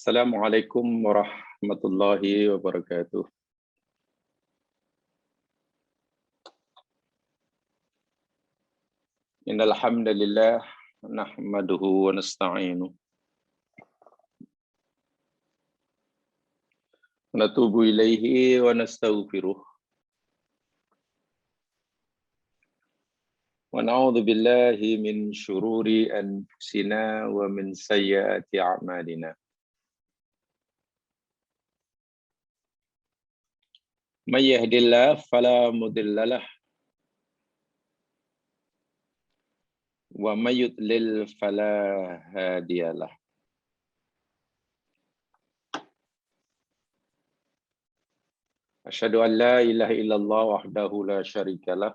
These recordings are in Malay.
Assalamualaikum warahmatullahi wabarakatuh. Innal hamdalillah nahmaduhu wa nasta'inuhu wa natubu ilaihi wa nastaghfiruh wa na'udzu billahi min syururi anfusina wa min sayyiati a'malina. May yahdihillahu fala mudilla lahu wa may yudlil fala hadiyalah. Asyhadu an la ilaha illallah wahdahu la syarikalah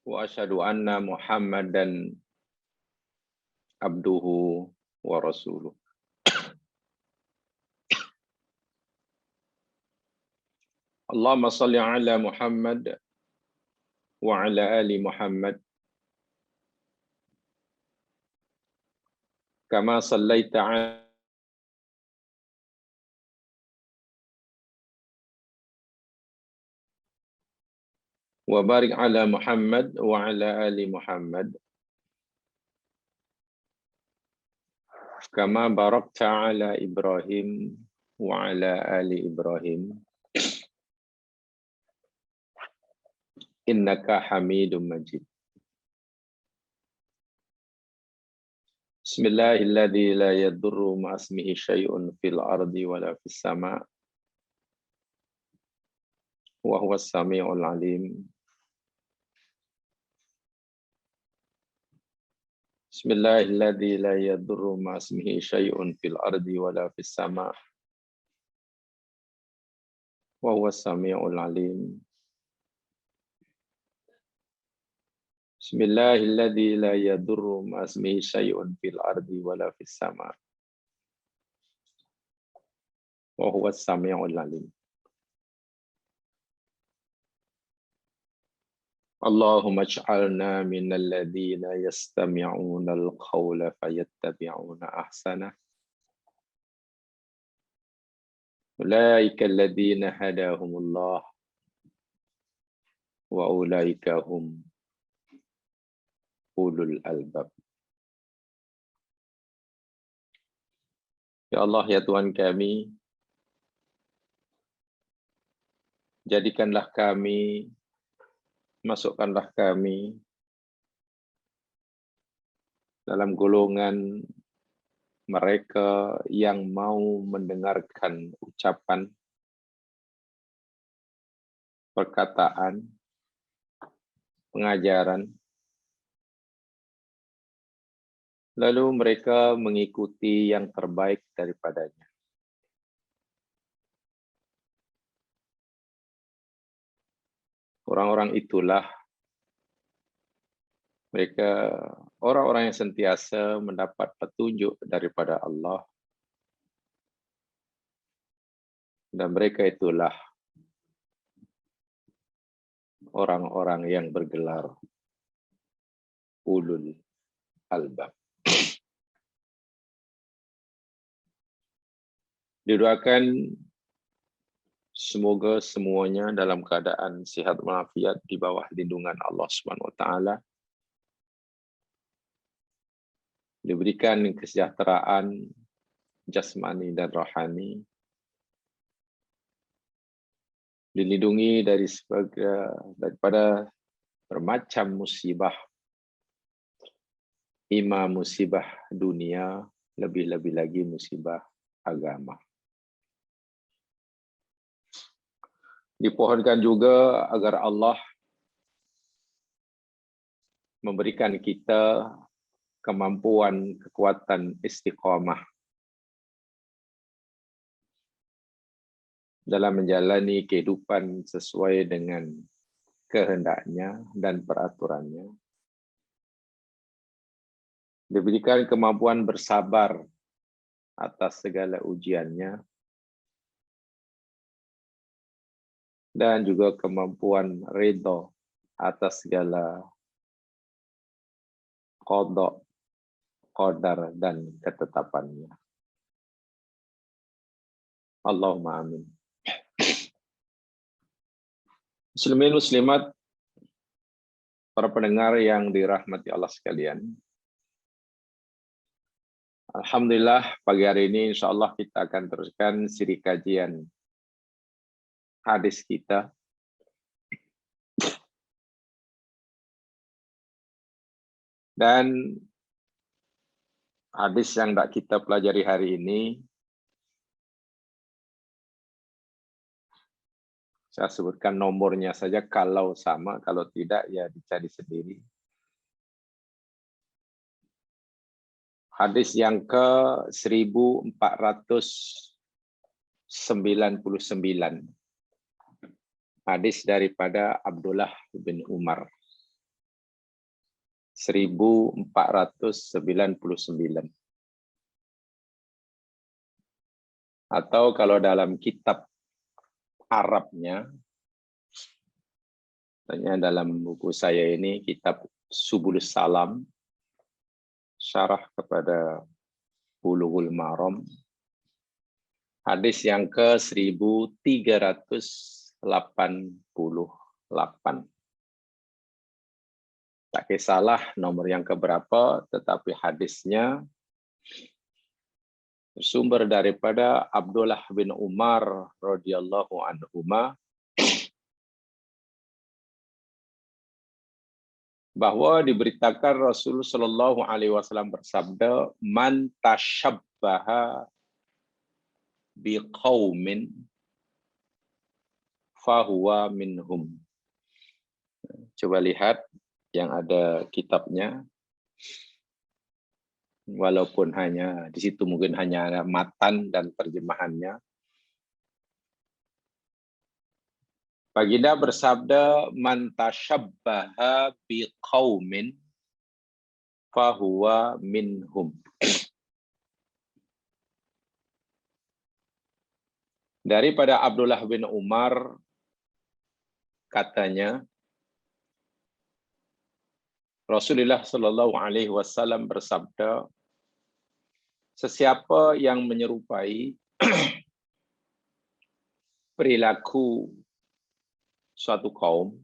wa asyhadu anna Muhammadan abduhu wa rasuluh. Allahumma salli ala Muhammad wa ala ali Muhammad kama sallaita ala wa barik ala Muhammad wa ala ali Muhammad kama barakta ala Ibrahim wa ala ali Ibrahim innaka Hamidum Majid. Bismillahilladzi la yadurru ma'asmihi syai'un fil ardi wala fis sama' wa huwas sami'ul alim. Bismillahilladzi la yadurru ma'asmihi syai'un fil ardi wala fis sama' wa huwas sami'ul alim. Bismillahilladzi la yadurru ma'asmihi syai'un fil ardi wala fis sama' wa huwas sami'ul alim. Allahumma ij'alna minal ladzina yastami'una al-qawla fayattabi'una ahsana. Ulaika alladzina hadahumullah wa ulaika hum ulul albab. Ya Allah, ya Tuhan kami, jadikanlah kami, masukkanlah kami dalam golongan mereka yang mau mendengarkan ucapan, perkataan, pengajaran, lalu mereka mengikuti yang terbaik daripadanya. Orang-orang itulah mereka orang-orang yang sentiasa mendapat petunjuk daripada Allah, dan mereka itulah orang-orang yang bergelar ulul albab. Didoakan semoga semuanya dalam keadaan sihat walafiat di bawah lindungan Allah Subhanahu wa taala. Diberikan kesejahteraan jasmani dan rohani. Dilindungi daripada bermacam musibah, ima musibah dunia, lebih-lebih lagi musibah agama. Dipohonkan juga agar Allah memberikan kita kemampuan, kekuatan istiqamah dalam menjalani kehidupan sesuai dengan kehendaknya dan peraturannya. Diberikan kemampuan bersabar atas segala ujiannya, dan juga kemampuan ridho atas segala qada, qadar dan ketetapannya. Allahumma amin. Muslimin muslimat, para pendengar yang dirahmati Allah sekalian. Alhamdulillah pagi hari ini insya Allah kita akan teruskan siri kajian hadis kita. Dan hadis yang tidak kita pelajari hari ini, saya sebutkan nomornya saja kalau sama, kalau tidak ya dicari sendiri. Hadis yang ke 1499. Hadis daripada Abdullah bin Umar. 1499. Atau kalau dalam kitab Arabnya, dalam buku saya ini, kitab Subulus Salam, syarah kepada Bulughul Maram, hadis yang ke 1388. Tak kisahlah nomor yang keberapa, tetapi hadisnya bersumber daripada Abdullah bin Umar radhiyallahu anhuma, bahwa diberitakan Rasulullah Shallallahu Alaihi Wasallam bersabda, "Man tashabbaha biqaumin fahuwa minhum." Coba lihat yang ada kitabnya, walaupun hanya di situ mungkin hanya ada matan dan terjemahannya. Baginda bersabda, "Man tashabbaha biqaumin fahuwa minhum." Daripada Abdullah bin Umar, katanya, Rasulullah Shallallahu Alaihi Wasallam bersabda, sesiapa yang menyerupai perilaku suatu kaum,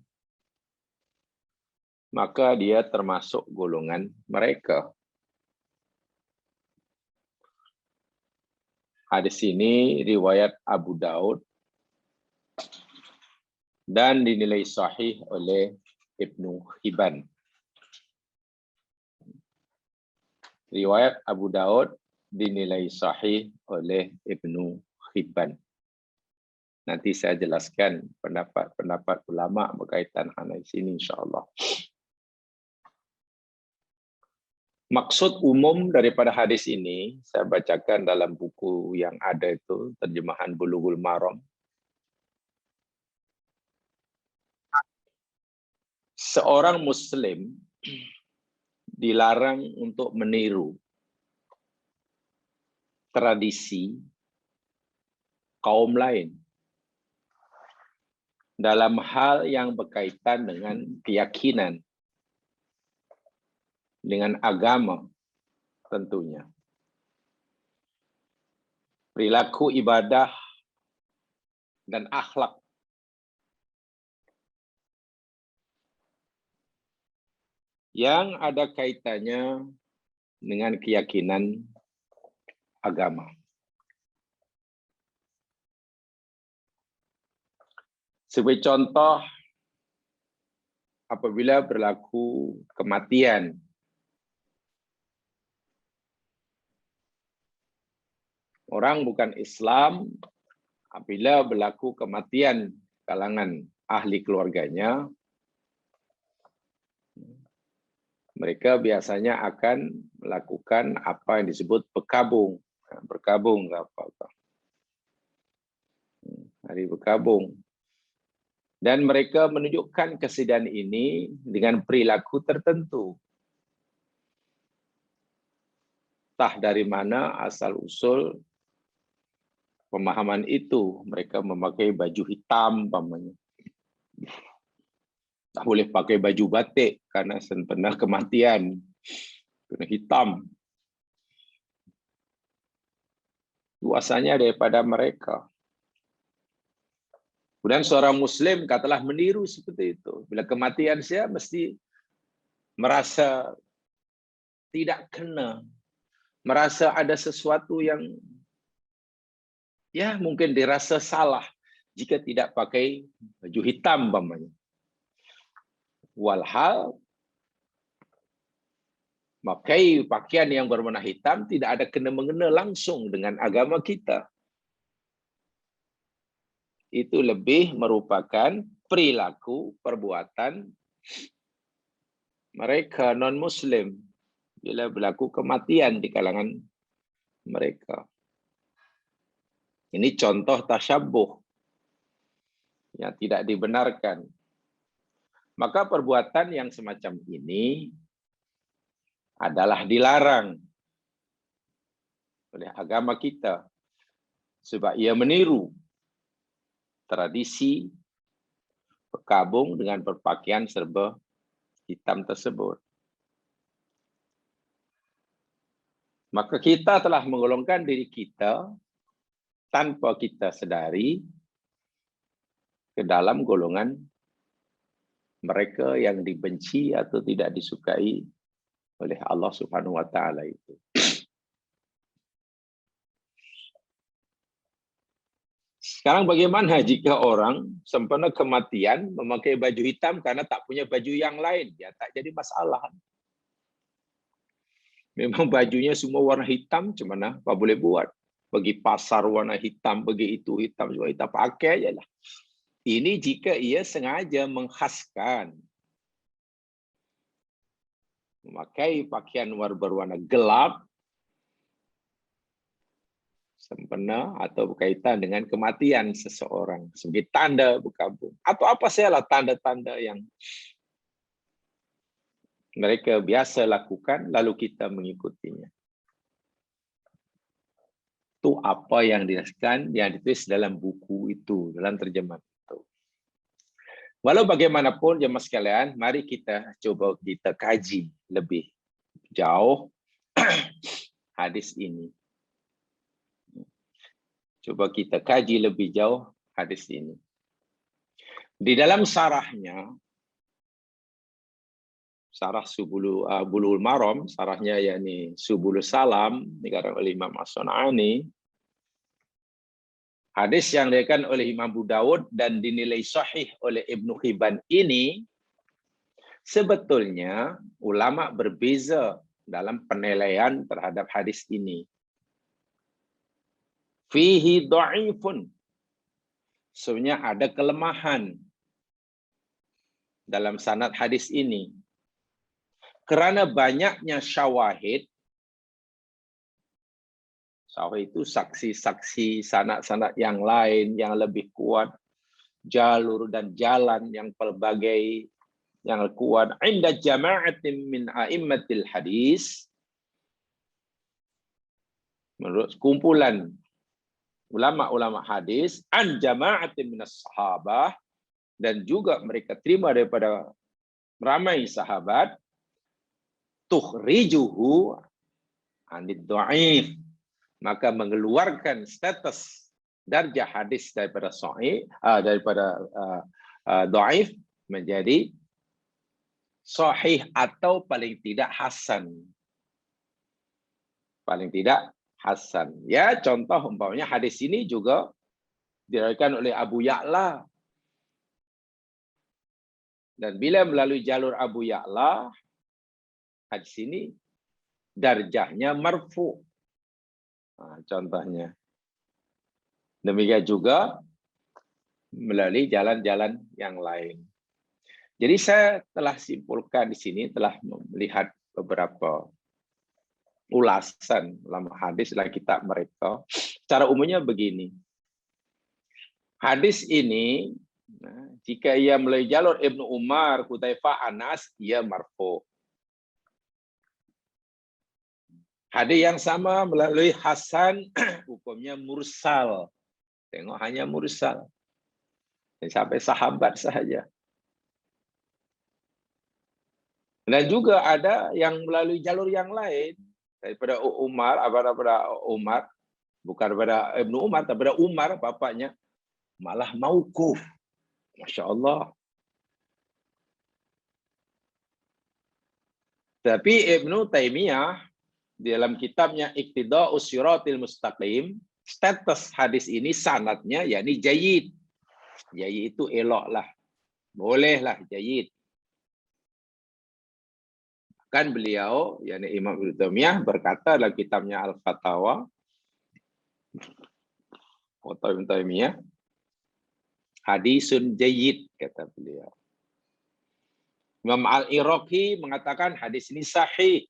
maka dia termasuk golongan mereka. Hadis ini riwayat Abu Daud dan dinilai sahih oleh Ibnu Hibban. Riwayat Abu Daud dinilai sahih oleh Ibnu Hibban. Nanti saya jelaskan pendapat-pendapat ulama berkaitan hadis ini insyaAllah. Maksud umum daripada hadis ini, saya bacakan dalam buku yang ada itu, terjemahan Bulughul Maram. Seorang Muslim dilarang untuk meniru tradisi kaum lain dalam hal yang berkaitan dengan keyakinan, dengan agama tentunya. Perilaku ibadah dan akhlak. Yang ada kaitannya dengan keyakinan agama. Sebagai contoh, apabila berlaku kematian, orang bukan Islam, apabila berlaku kematian kalangan ahli keluarganya, mereka biasanya akan melakukan apa yang disebut berkabung. Berkabung apa-apa. Hari berkabung. Dan mereka menunjukkan kesedihan ini dengan perilaku tertentu. Entah dari mana asal-usul pemahaman itu. Mereka memakai baju hitam, umpamanya. Tak boleh pakai baju batik karena pernah kematian. Kena hitam. kuasanya daripada mereka. Kemudian seorang Muslim katalah meniru seperti itu. Bila kematian saya mesti merasa tidak kena, merasa ada sesuatu yang ya mungkin dirasa salah jika tidak pakai baju hitam umpamanya. Walhal pakai pakaian yang berwarna hitam tidak ada kena-mengena langsung dengan agama kita. Itu lebih merupakan perilaku, perbuatan mereka non-Muslim bila berlaku kematian di kalangan mereka. Ini contoh tasyabuh yang tidak dibenarkan. Maka perbuatan yang semacam ini adalah dilarang oleh agama kita sebab ia meniru tradisi berkabung dengan berpakaian serba hitam tersebut. Maka kita telah menggolongkan diri kita tanpa kita sedari ke dalam golongan mereka yang dibenci atau tidak disukai oleh Allah Subhanahu wa taala itu. Sekarang bagaimana jika orang sempena kematian memakai baju hitam karena tak punya baju yang lain? Ya tak jadi masalah. Memang bajunya semua warna hitam, macam mana? Apa boleh buat? Pergi pasar warna hitam, pergi itu hitam, juga kita pakai aja lah. Ini jika ia sengaja mengkhaskan memakai pakaian berwarna gelap sempena atau berkaitan dengan kematian seseorang sebagai tanda berkabung. Atau apa sajalah tanda-tanda yang mereka biasa lakukan lalu kita mengikutinya. Itu apa yang dirasakan, yang ditulis dalam buku itu, dalam terjemahan itu. Walau bagaimanapun jemaah sekalian, mari kita coba kita kaji lebih jauh hadis ini. Coba kita kaji lebih jauh hadis ini. Di dalam sarahnya, sarah Bulughul Maram, sarahnya yakni Subulus Salam, dikarang oleh Imam As-Sun'ani. Hadis yang diriwayatkan oleh Imam Abu Dawud dan dinilai sahih oleh Ibnu Hibban ini, sebetulnya ulama berbeza dalam penilaian terhadap hadis ini. Fihi dha'ifun. Sebenarnya ada kelemahan dalam sanad hadis ini. Kerana banyaknya syawahid, syawahid itu saksi-saksi sanad-sanad yang lain yang lebih kuat, jalur dan jalan yang pelbagai yang kuat. Inda jama'atin min a'immatil hadis, menurut kumpulan ulama-ulama hadis, an jama'atin minas sahabah, dan juga mereka terima daripada ramai sahabat, tukhrijuhu anid dhaif, maka mengeluarkan status darjah hadis daripada sahih, daripada dhaif menjadi sahih atau paling tidak hasan. Paling tidak hasan. Ya, contoh umpamanya hadis ini juga diriwayatkan oleh Abu Ya'la. Dan bila melalui jalur Abu Ya'la, hadis ini darjahnya marfu. Contohnya. Demikian juga melalui jalan-jalan yang lain. Jadi saya telah simpulkan di sini, telah melihat beberapa ulasan ulama hadis dalam kitab mereka. Secara umumnya begini. Hadis ini, jika ia melalui jalur Ibnu Umar, Hudzaifah, Anas, ia marfu. Hadis yang sama melalui Hasan, hukumnya mursal. Tengok hanya mursal. Sampai sahabat sahaja. Dan juga ada yang melalui jalur yang lain daripada Umar, Bukan daripada Ibnu Umar, tapi daripada Umar, bapaknya, malah mauquf. Masya Allah. Tapi Ibnu Taimiyah dalam kitabnya Iqtida'us Shiratil Mustaqim, status hadis ini sanadnya yakni jayyid. Jayyid itu elok lah. Bolehlah jayyid. Kan beliau, yakni Imam Ibnu Taimiyah berkata dalam kitabnya Al-Fatawa, kata Ibnu Taimiyah, hadisun jayyid, kata beliau. Imam Al-Iraqi mengatakan hadis ini sahih.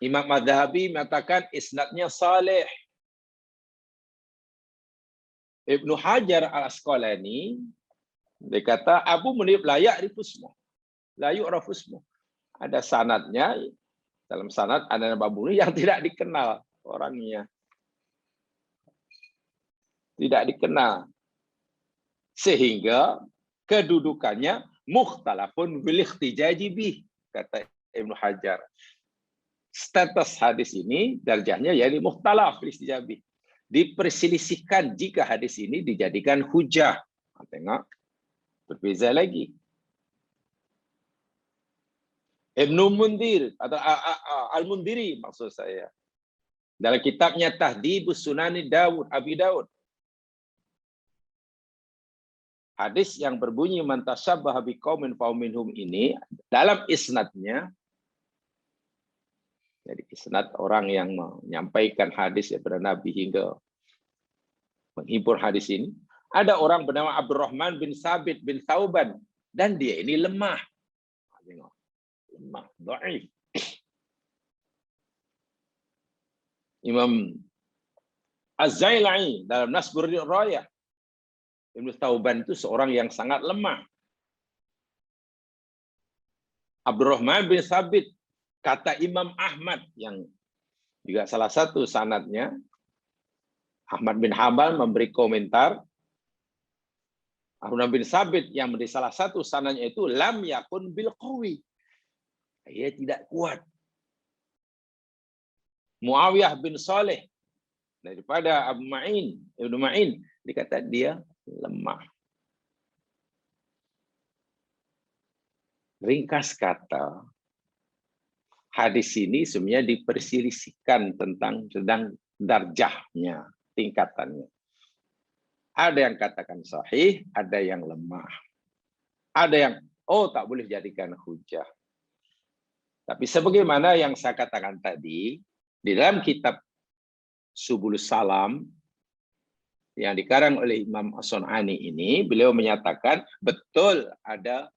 Imam Madhabi mengatakan isnadnya salih. Ibnu Hajar Al-Asqalani dia kata Abu Munib la ya'rifusmu. La yu'rafusmu. Ada sanadnya, dalam sanad ada Abu Munib yang tidak dikenal orangnya. Tidak dikenal. Sehingga kedudukannya mukhtalafun bil ikhtijaji bih, kata Ibnu Hajar. Status hadis ini darjahnya yakni mukhtalaf bil ikhtijaji bih. Diperselisihkan jika hadis ini dijadikan hujah. Tengok, berbeza lagi. Ibnu Mundir atau Al-Mundiri maksud saya. Dalam kitabnya Tahdhibus Sunani Dawud, Abi Dawud. Hadis yang berbunyi man tashabbaha biqaumin fa minhum ini dalam isnadnya, jadi isnad orang yang menyampaikan hadis daripada Nabi hingga menghimpun hadis ini, ada orang bernama Abdurrahman bin Sabit bin Thauban dan dia ini lemah. Lemah, dhaif. Imam Az-Zailai dalam Nasbur Rayah, Ibnu Thauban itu seorang yang sangat lemah. Abdurrahman bin Sabit, kata Imam Ahmad yang juga salah satu sanadnya, Ahmad bin Hambal memberi komentar, Abdurrahman bin Sabit yang menjadi salah satu sanadnya itu lam yakun bil qawi. Ia tidak kuat. Muawiyah bin Saleh daripada Abu Ma'in, Ibnu Ma'in, dikata dia lemah. Ringkas kata, hadis ini sebenarnya diperselisihkan tentang darjahnya, tingkatannya. Ada yang katakan sahih, ada yang lemah. Ada yang, tak boleh jadikan hujah. Tapi sebagaimana yang saya katakan tadi, di dalam kitab Subulus Salam, yang dikarang oleh Imam As-Sun'ani ini, beliau menyatakan betul ada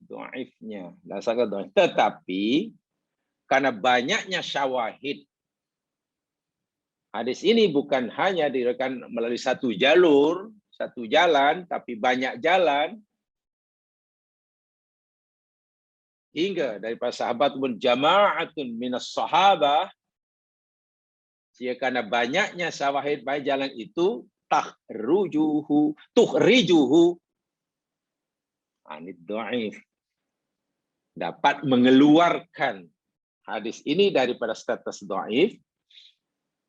dhaifnya, tetapi karena banyaknya syawahid, hadis ini bukan hanya diriwayatkan melalui satu jalur, satu jalan, tapi banyak jalan, hingga daripada sahabat pun jama'atun minas sahabah, karena banyaknya syawahid baik jalan itu tukhrijuhu anid dhaif, dapat mengeluarkan hadis ini daripada status dhaif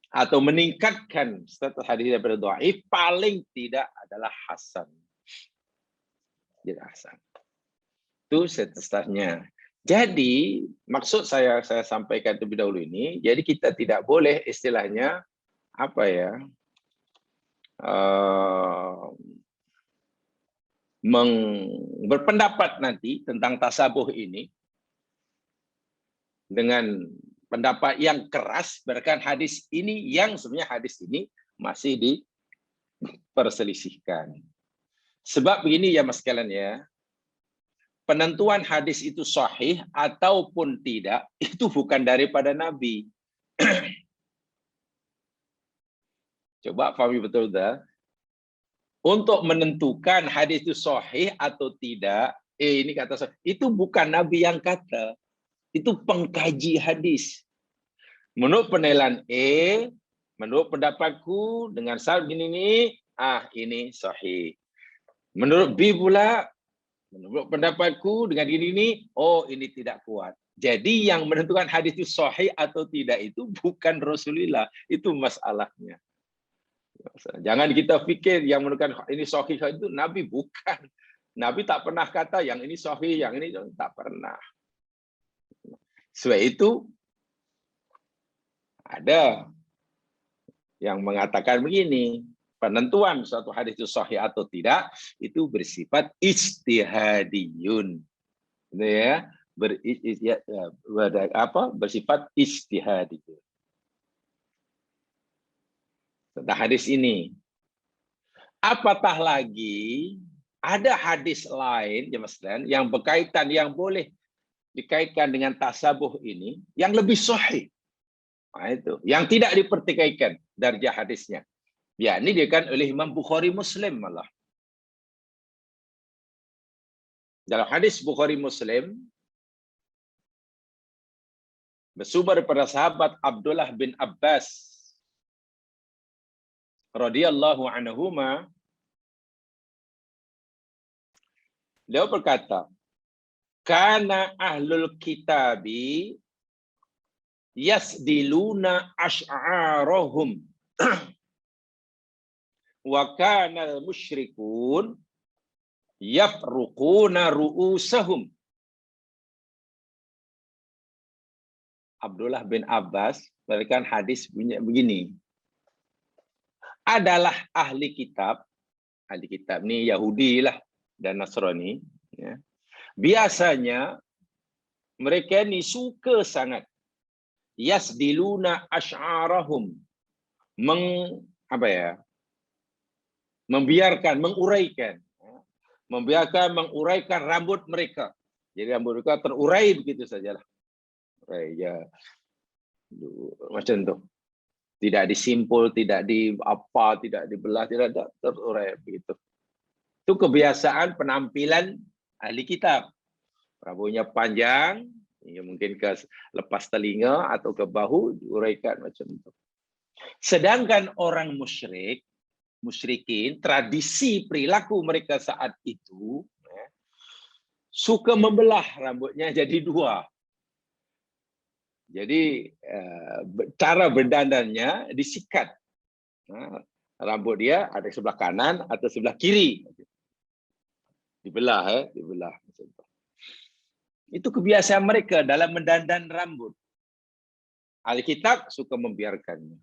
atau meningkatkan status hadis daripada dhaif, paling tidak adalah hasan. Jadi hasan. Itu statusnya. Jadi maksud saya sampaikan terlebih dahulu ini, jadi kita tidak boleh istilahnya apa ya, berpendapat nanti tentang tasabuh ini dengan pendapat yang keras, bahkan hadis ini yang sebenarnya hadis ini masih diperselisihkan. Sebab begini ya Mas sekalian ya, penentuan hadis itu sahih ataupun tidak, itu bukan daripada Nabi. Coba pahami betul dah. Untuk menentukan hadis itu sahih atau tidak, ini kata saya, itu bukan Nabi yang kata. Itu pengkaji hadis. Menurut penilaian menurut pendapatku dengan syarat ini ini sahih. Menurut B pula, menurut pendapatku dengan ini ini tidak kuat. Jadi yang menentukan hadis itu sahih atau tidak itu bukan Rasulullah, itu masalahnya. Jangan kita pikir yang menentukan ini sahih itu Nabi, bukan. Nabi tak pernah kata yang ini sahih, yang ini tak pernah. Sebab itu ada yang mengatakan begini, penentuan suatu hadis itu sahih atau tidak itu bersifat ijtihadiyun. Gitu ya. Bersifat ijtihadi. Tentang hadis ini. Apatah lagi ada hadis lain yang berkaitan, yang boleh dikaitkan dengan tasabuh ini, yang lebih sahih. Nah, itu yang tidak dipertikaikan darjah hadisnya. Ya, ini dikatakan oleh Imam Bukhari Muslim malah. Dalam hadis Bukhari Muslim bersumber pada sahabat Abdullah bin Abbas radhiyallahu anhuma, beliau berkata, kana ahlul kitabi yasdiluna ash'arahum wa kana al-musyrikun yafruquna ru'usahum. Abdullah bin Abbas berikan hadis begini. Adalah ahli kitab ini Yahudi lah dan Nasrani. Ya. Biasanya mereka ini suka sangat yasdiluna ash'arahum, menguraikan rambut mereka. Jadi rambut mereka terurai begitu sajalah. Ya, macam tu. Tidak disimpul, tidak dibelah, tidak terurai begitu. Itu kebiasaan penampilan ahli kitab. Rambutnya panjang, ya mungkin ke lepas telinga atau ke bahu, diuraikan macam itu. Sedangkan orang musyrikin, tradisi perilaku mereka saat itu suka membelah rambutnya jadi dua. Jadi cara berdandannya disikat. Rambut dia ada sebelah kanan atau sebelah kiri. Dibelah. Itu kebiasaan mereka dalam mendandan rambut. Ahli kitab suka membiarkannya.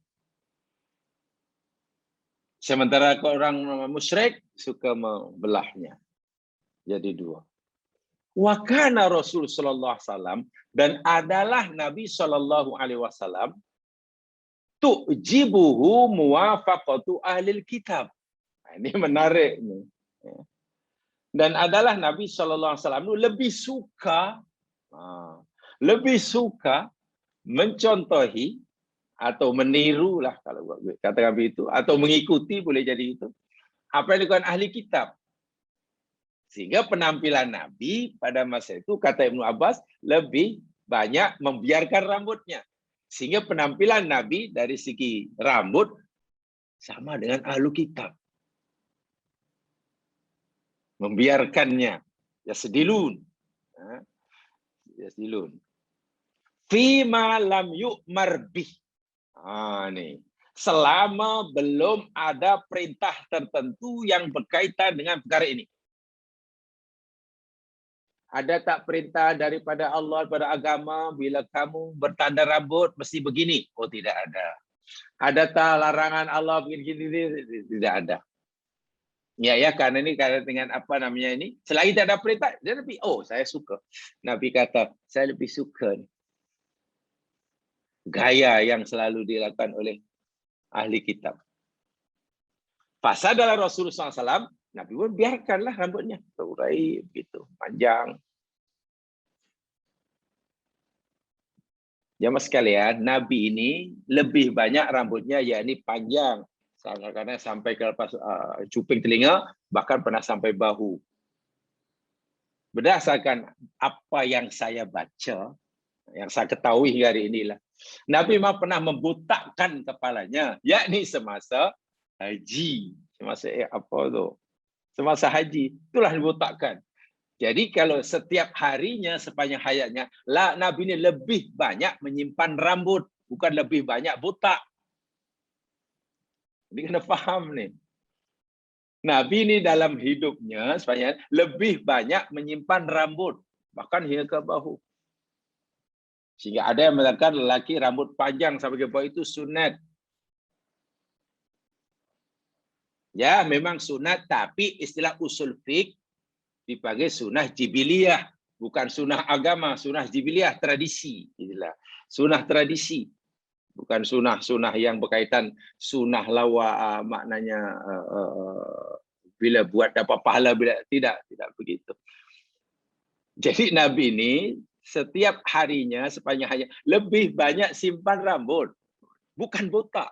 Sementara orang musyrik suka membelahnya. Jadi dua. Wa kana Rasul sallallahu alaihi wasallam, dan adalah Nabi sallallahu alaihi wasallam tujibuhu muwafaqatu ahli kitab. Nah, ini menarik nih. Dan adalah Nabi sallallahu alaihi wasallam lebih suka mencontohi atau menirulah kalau kata Nabi itu, atau mengikuti, boleh jadi itu, apa yang dilakukan ahli kitab. Sehingga penampilan Nabi pada masa itu, kata Ibnu Abbas, lebih banyak membiarkan rambutnya. Sehingga penampilan Nabi dari segi rambut sama dengan ahlu kitab. Membiarkannya. Yasdilun. Yasdilun. Fima lam yu'mar bih. Nih. Selama belum ada perintah tertentu yang berkaitan dengan perkara ini. Ada tak perintah daripada Allah, pada agama, bila kamu bertanda rambut mesti begini? Oh, tidak ada. Ada tak larangan Allah begini? Tidak ada. Ya, karena ini karena dengan apa namanya ini, selain tak ada perintah, dia lebih, saya suka. Nabi kata, saya lebih suka gaya yang selalu dilakukan oleh ahli kitab. Pasal dalam Rasulullah SAW, Nabi pun biarkanlah rambutnya terurai begitu, panjang. Jamaah sekalian, Nabi ini lebih banyak rambutnya yakni panjang, karena sampai ke lepas cuping telinga, bahkan pernah sampai bahu. Berdasarkan apa yang saya baca, yang saya ketahui hari inilah, Nabi memang pernah membotakkan kepalanya, yakni semasa haji. Semasa haji, itulah dibotakkan. Jadi kalau setiap harinya sepanjang hayatnya, Nabi ini lebih banyak menyimpan rambut, bukan lebih banyak botak. Jadi kena faham nih. Nabi ini dalam hidupnya sepanjang lebih banyak menyimpan rambut, bahkan hingga ke bahu. Sehingga ada yang mengatakan lelaki rambut panjang sampai ke bawah itu sunat. Ya, memang sunat, tapi istilah usul fiqh dipanggil sunnah jibiliyah, bukan sunnah agama, sunnah jibiliyah, tradisi. Inilah sunnah tradisi, bukan sunnah yang berkaitan sunnah lawa, maknanya bila buat dapat pahala, bila tidak begitu. Jadi Nabi ini setiap harinya sepanjang harinya lebih banyak simpan rambut, bukan botak.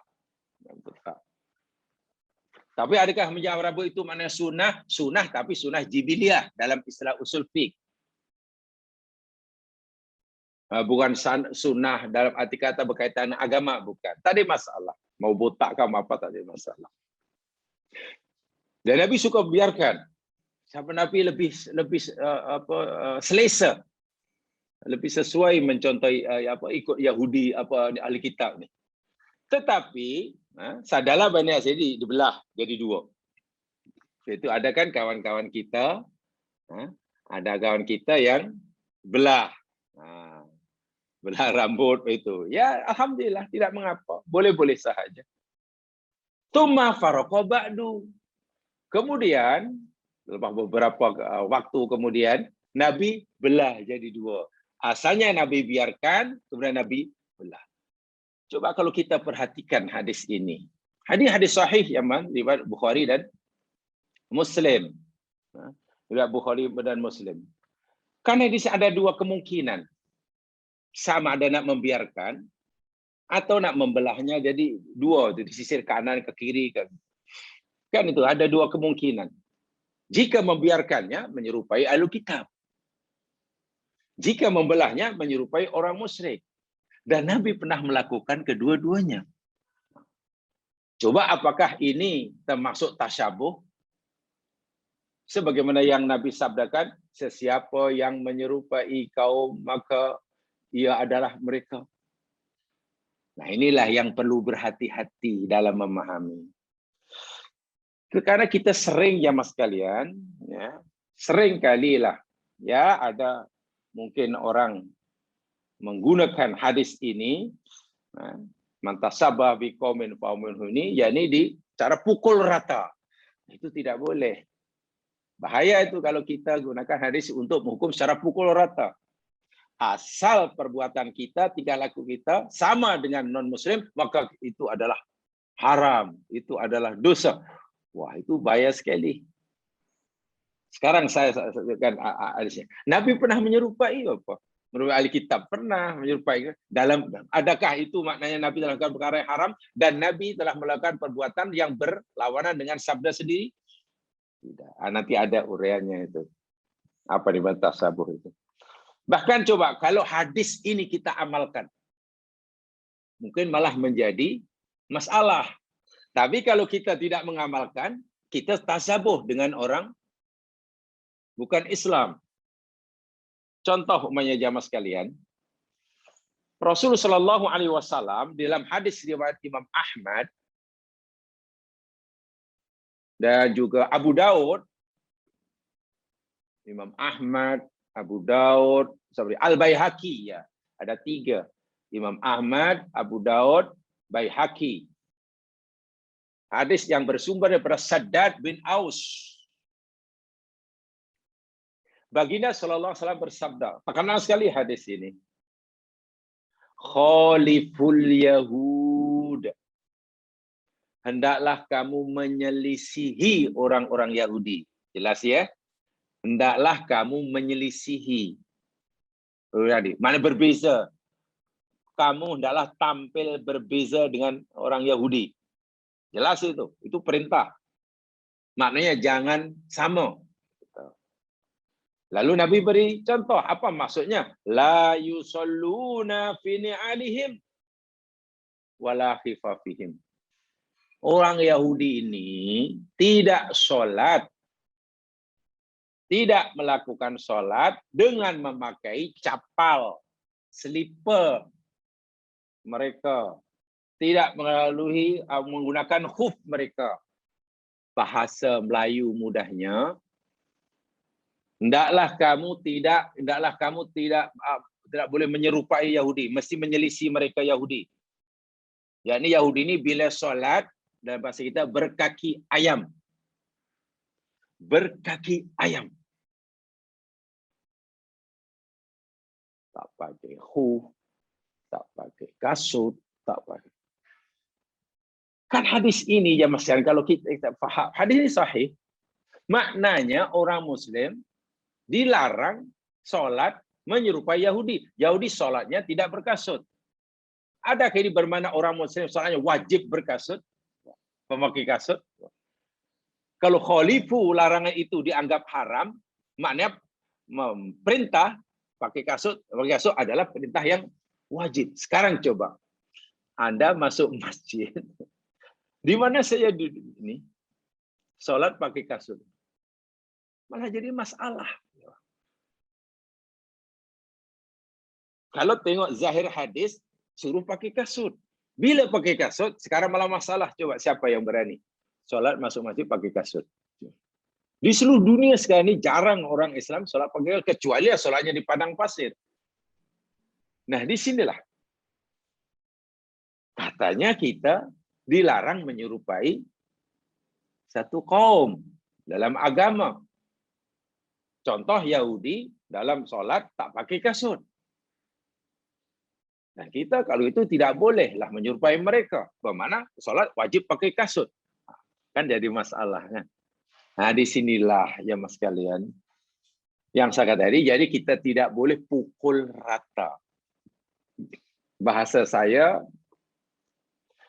Tapi adakah menjawab rambut itu maknanya sunnah? Sunnah, tapi sunnah jibiliyah dalam istilah usul fiqh. Bukan sunnah dalam arti kata berkaitan agama, bukan. Tadi masalah. Mau botak kamu apa tadi masalah. Dan Nabi suka biarkan. Sampai Nabi lebih selesa, lebih sesuai mencontohi ikut Yahudi ahli kitab ni. Tetapi sadarlah banyak jadi dibelah jadi dua. Itu ada kan kawan-kawan kita, ada kawan kita yang belah rambut itu. Ya alhamdulillah tidak mengapa, boleh-boleh sahaja. Tsumma faraqa ba'du. Kemudian lepas beberapa waktu kemudian Nabi belah jadi dua. Asalnya Nabi biarkan, kemudian Nabi belah. Coba kalau kita perhatikan hadis ini. Hadis sahih yang riwayat Bukhari dan Muslim. Riwayat Bukhari dan Muslim. Karena di sini ada dua kemungkinan. Sama ada nak membiarkan atau nak membelahnya jadi dua, di sisir kanan ke kiri kan itu ada dua kemungkinan. Jika membiarkannya menyerupai ahli kitab. Jika membelahnya menyerupai orang musyrik. Dan Nabi pernah melakukan kedua-duanya. Coba apakah ini termasuk tasyabuh? Sebagaimana yang Nabi sabdakan, sesiapa yang menyerupai kaum maka ia adalah mereka. Nah, inilah yang perlu berhati-hati dalam memahami. Karena kita sering ya mas kalian, ya, sering kalilah ya ada mungkin orang menggunakan hadis ini, mantasabah biqaumin fa'minhum ini, yakni di cara pukul rata. Itu tidak boleh. Bahaya itu kalau kita gunakan hadis untuk menghukum secara pukul rata. Asal perbuatan kita, tingkah laku kita sama dengan non-muslim, maka itu adalah haram, itu adalah dosa. Wah, itu bahaya sekali. Sekarang saya sebutkan hadisnya. Nabi pernah menyerupai apa? Menurut ahli kitab pernah menyerupai. Adakah itu maknanya Nabi telah melakukan perkara yang haram dan Nabi telah melakukan perbuatan yang berlawanan dengan sabda sendiri? Tidak. Nanti ada uraiannya itu. Apa dibantah sabuh itu? Bahkan coba kalau hadis ini kita amalkan, mungkin malah menjadi masalah. Tapi kalau kita tidak mengamalkan, kita tasabuh dengan orang bukan Islam. Contoh umpamanya jamaah sekalian, Rasulullah Shallallahu Alaihi Wasallam dalam hadis riwayat Imam Ahmad dan juga Abu Daud, Imam Ahmad, Abu Daud, Al-Baihaqi ya, ada tiga, Imam Ahmad, Abu Daud, Baihaqi. Hadis yang bersumber daripada Shaddad bin Aus. Baginda Sallallahu Alaihi Wasallam bersabda, terkenal sekali hadis ini. Khaliful Yahud. Hendaklah kamu menyelisihi orang-orang Yahudi. Jelas ya? Hendaklah kamu menyelisihi. Mana berbeza? Kamu hendaklah tampil berbeza dengan orang Yahudi. Jelas itu. Itu perintah. Maknanya jangan sama. Lalu Nabi beri contoh. Apa maksudnya? La yusalluna fi ni'alihim wala khifafihim. Orang Yahudi ini tidak sholat tidak melakukan sholat dengan memakai capal, slipper mereka, tidak menggunakan khuf mereka. Bahasa Melayu mudahnya, hendaklah kamu tidak boleh menyerupai Yahudi, mesti menyelisih mereka Yahudi. Yakni Yahudi ini bila solat dalam bahasa kita berkaki ayam. Berkaki ayam. Tak pakai khuf, tak pakai kasut, tak pakai. Kan hadis ini ya Mas, kalau kita faham, hadis ini sahih. Maknanya orang Muslim dilarang solat menyerupai Yahudi. Yahudi solatnya tidak berkasut. Adakah ini bermakna orang Muslim solatnya wajib berkasut? Memakai kasut? Kalau khalifu larangan itu dianggap haram, maknanya perintah pakai kasut adalah perintah yang wajib. Sekarang coba, Anda masuk masjid, di mana saya duduk ini, sholat pakai kasut, malah jadi masalah. Kalau tengok zahir hadis, suruh pakai kasut. Bila pakai kasut, sekarang malah masalah. Coba siapa yang berani? Sholat masuk masjid pakai kasut. Di seluruh dunia sekarang ini jarang orang Islam sholat pakai kasut, kecuali sholatnya di padang pasir. Nah, di sinilah katanya kita dilarang menyerupai satu kaum dalam agama. Contoh Yahudi dalam sholat tak pakai kasut. Nah, kita kalau itu tidak bolehlah menyerupai mereka. Bermakna sholat wajib pakai kasut. Kan jadi masalahnya. Nah, disinilah ya Mas kalian, yang saya kata tadi, jadi kita tidak boleh pukul rata. Bahasa saya,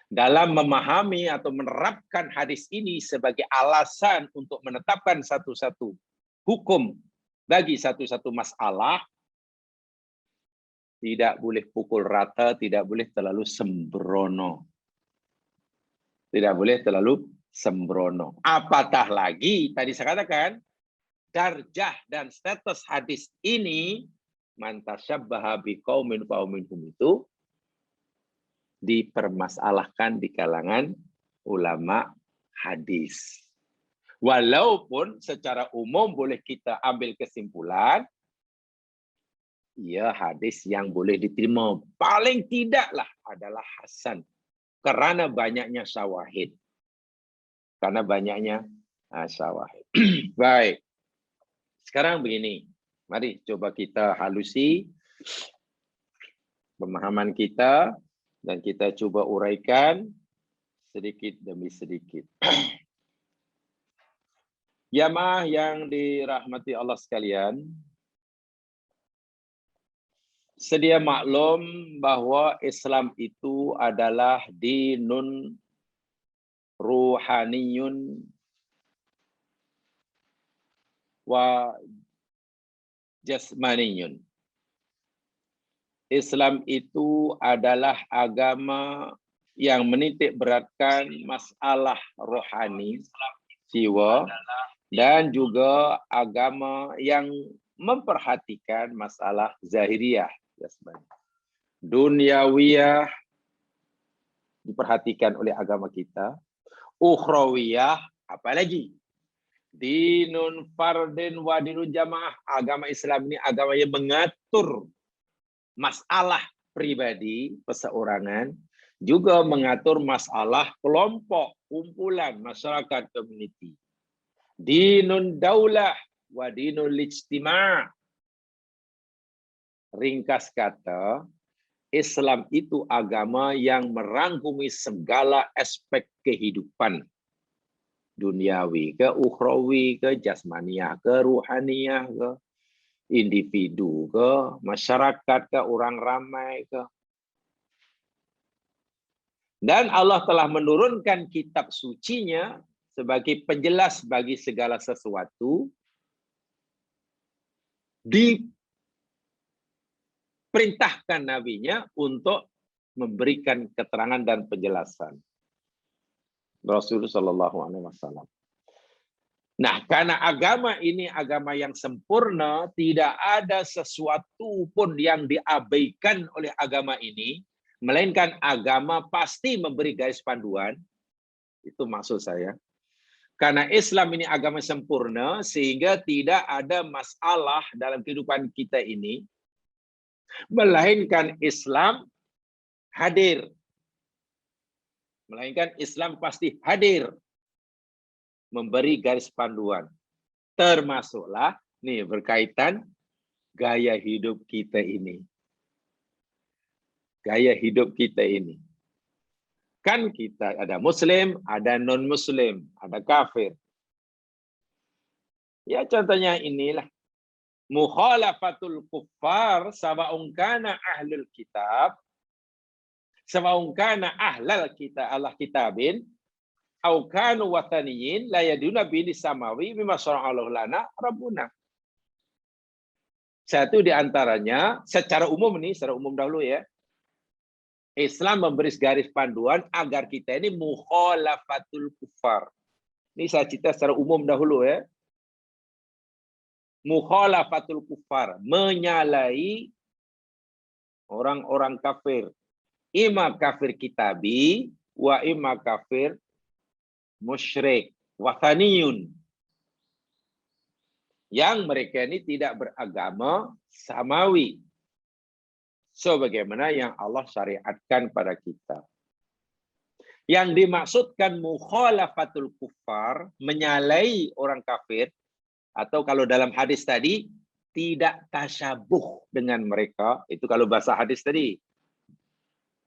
dalam memahami atau menerapkan hadis ini sebagai alasan untuk menetapkan satu-satu hukum bagi satu-satu masalah, tidak boleh pukul rata, tidak boleh terlalu sembrono. Tidak boleh terlalu sembrono. Apatah lagi, tadi saya katakan, darjah dan status hadis ini, man tasyabbaha biqaumin fahuminhum, itu dipermasalahkan di kalangan ulama hadis. Walaupun secara umum boleh kita ambil kesimpulan, ya hadis yang boleh diterima paling tidaklah adalah hasan. Karena banyaknya syawahid. Karena banyaknya syawahid. Baik. Sekarang begini. Mari coba kita halusi pemahaman kita dan kita coba uraikan sedikit demi sedikit. Jamaah yang dirahmati Allah sekalian, sedia maklum bahwa Islam itu adalah dinun ruhaniyun wa jasmaniyun. Islam itu adalah agama yang menitik beratkan masalah rohani, jiwa, dan juga agama yang memperhatikan masalah zahiriyah, jasmani. Dunyawiyah diperhatikan oleh agama kita, ukhrawiyah apalagi, dinun fardin wa dinun jamaah. Agama Islam ini agama yang mengatur masalah pribadi, perseorangan, juga mengatur masalah kelompok, kumpulan, masyarakat, community. Dinun daulah wa dinul ijtima'. Ringkas kata, Islam itu agama yang merangkumi segala aspek kehidupan. Duniawi ke, ukhrawi ke, jasmaniyah ke, ruhaniyah ke, individu ke, masyarakat ke, orang ramai ke. Dan Allah telah menurunkan kitab sucinya sebagai penjelas bagi segala sesuatu, diperintahkan nabinya untuk memberikan keterangan dan penjelasan. Rasulullah SAW. Nah, karena agama ini agama yang sempurna, tidak ada sesuatu pun yang diabaikan oleh agama ini, melainkan agama pasti memberi garis panduan. Itu maksud saya. Karena Islam ini agama sempurna, sehingga tidak ada masalah dalam kehidupan kita ini, melainkan Islam hadir. Melainkan Islam pasti hadir memberi garis panduan. Termasuklah nih berkaitan gaya hidup kita ini. Gaya hidup kita ini. Kan kita ada muslim, ada non-muslim, ada kafir. Ya contohnya inilah. Mukhalafatul kuffar sawa'un kana ahlul kitab, sawa'un kana ahlal kitab, Allah kitabin, au kanu wataniyin la yaduna bini samawi bima syara'allahu lana rabbuna. Satu di antaranya secara umum nih, secara umum dahulu ya. Islam memberi garis panduan agar kita ini mukhalafatul kuffar. Ini saya cerita secara umum dahulu ya. Mukhalafatul kuffar, menyalahi orang-orang kafir. Ima kafir kitabi wa ima kafir musyrik wathaniyun. Yang mereka ini tidak beragama samawi. Sebagaimana yang Allah syariatkan pada kita. Yang dimaksudkan mukhalafatul kuffar, menyalahi orang kafir, atau kalau dalam hadis tadi, tidak tasyabuh dengan mereka. Itu kalau bahasa hadis tadi.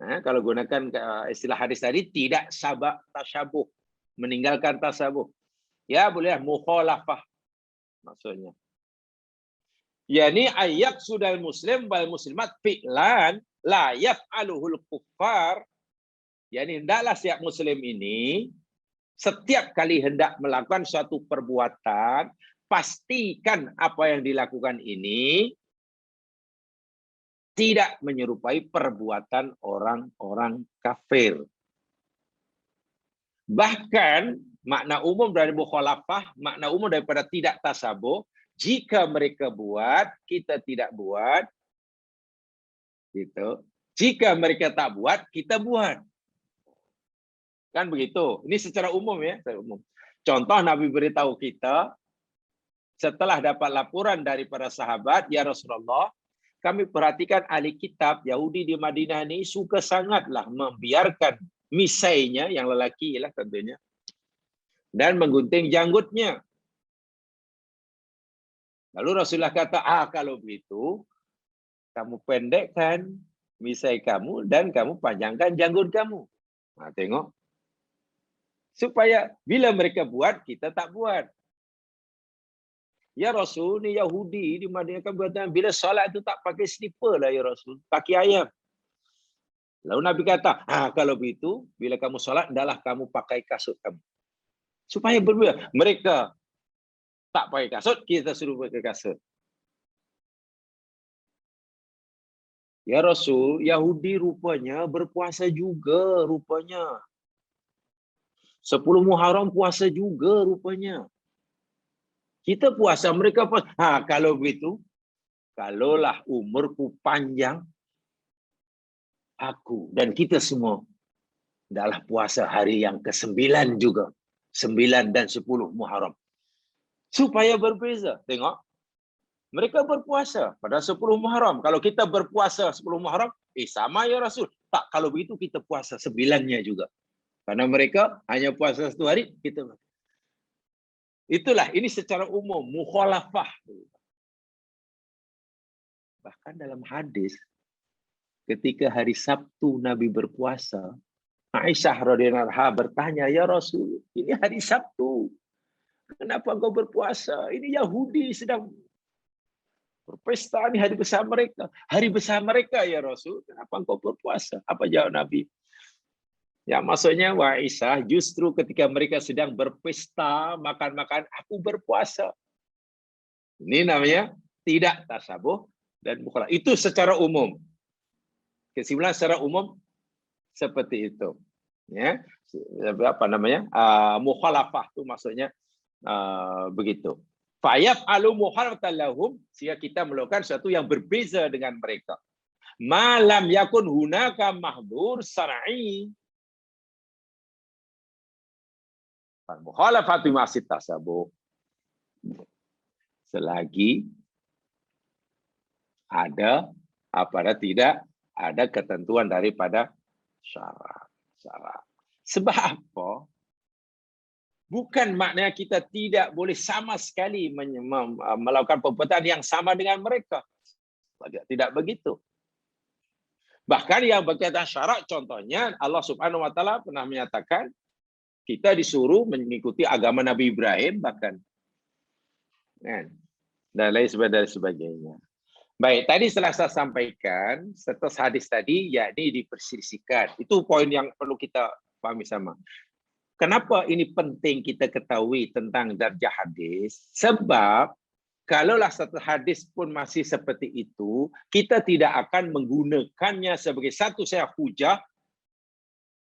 Nah, kalau gunakan istilah hadis tadi, tidak tasyabuh. Meninggalkan tasyabuh. Ya boleh mukhalafah maksudnya. Yani ayat sudal muslim wal muslimat fi'lan la yaf'aluhul kuffar. Yani hendaklah setiap muslim ini setiap kali hendak melakukan suatu perbuatan, pastikan apa yang dilakukan ini tidak menyerupai perbuatan orang-orang kafir. Bahkan makna umum dari mukhalafah, makna umum daripada tidak tasabuh, jika mereka buat, kita tidak buat. Gitu. Jika mereka tak buat, kita buat. Kan begitu. Ini secara umum ya, secara umum. Contoh Nabi beritahu kita setelah dapat laporan dari para sahabat, ya Rasulullah, kami perhatikan ahli kitab Yahudi di Madinah ini suka sangatlah membiarkan misainya, yang lelaki lah tentunya, dan menggunting janggutnya. Lalu Rasulullah kata, kalau begitu, kamu pendekkan misai kamu dan kamu panjangkan janggut kamu. Nah, tengok. Supaya bila mereka buat, kita tak buat. Ya Rasul, ni Yahudi di Madinah kan berkata, bila solat itu tak pakai slipper lah ya Rasul, kaki ayam. Lalu Nabi kata, kalau begitu, bila kamu solat, hendaklah kamu pakai kasut kamu. Supaya berbeza. Mereka tak pakai kasut, kita suruh pakai kasut. Ya Rasul, Yahudi rupanya berpuasa juga rupanya. 10 Muharram puasa juga rupanya. Kita puasa, mereka puasa. Kalau begitu, kalaulah umurku panjang, aku dan kita semua adalah puasa hari yang ke-9 juga. 9 dan 10 Muharram. Supaya berbeza. Tengok. Mereka berpuasa pada 10 Muharram. Kalau kita berpuasa 10 Muharram, sama ya Rasul. Tak, kalau begitu kita puasa 9-nya juga. Karena mereka hanya puasa 1 hari, kita itulah, ini secara umum, mukhalafah. Bahkan dalam hadis, ketika hari Sabtu Nabi berpuasa, Aisyah radhiyallahu anha bertanya, ya Rasul, ini hari Sabtu, kenapa engkau berpuasa? Ini Yahudi sedang berpesta, ini hari besar mereka. Hari besar mereka ya Rasul, kenapa engkau berpuasa? Apa jawab Nabi? Ya maksudnya, wah Aisyah, justru ketika mereka sedang berpesta, makan-makan, aku berpuasa. Ini namanya tidak tasabuh dan mukhalafah. Itu secara umum. Kesimpulan secara umum seperti itu. Ya, apa namanya? Mukhalafah itu maksudnya Begitu. Fayaf'alu muharratan lahum, sehingga kita melakukan sesuatu yang berbeza dengan mereka. Malam yakun hunaka mahdur syar'i. Mukhalafatu ma'asit tasabuh. Selagi ada tidak ada ketentuan daripada syarak. Sebab apa? Bukan maknanya kita tidak boleh sama sekali melakukan perbuatan yang sama dengan mereka. Tidak begitu. Bahkan yang berkaitan syarak, contohnya Allah Subhanahu Wa Taala pernah menyatakan kita disuruh mengikuti agama Nabi Ibrahim bahkan, dan lain sebagainya. Baik, tadi setelah saya sampaikan status hadis tadi, yakni diperselisihkan. Itu poin yang perlu kita pahami sama. Kenapa ini penting kita ketahui tentang darjah hadis? Sebab kalaulah satu hadis pun masih seperti itu, kita tidak akan menggunakannya sebagai satu hujah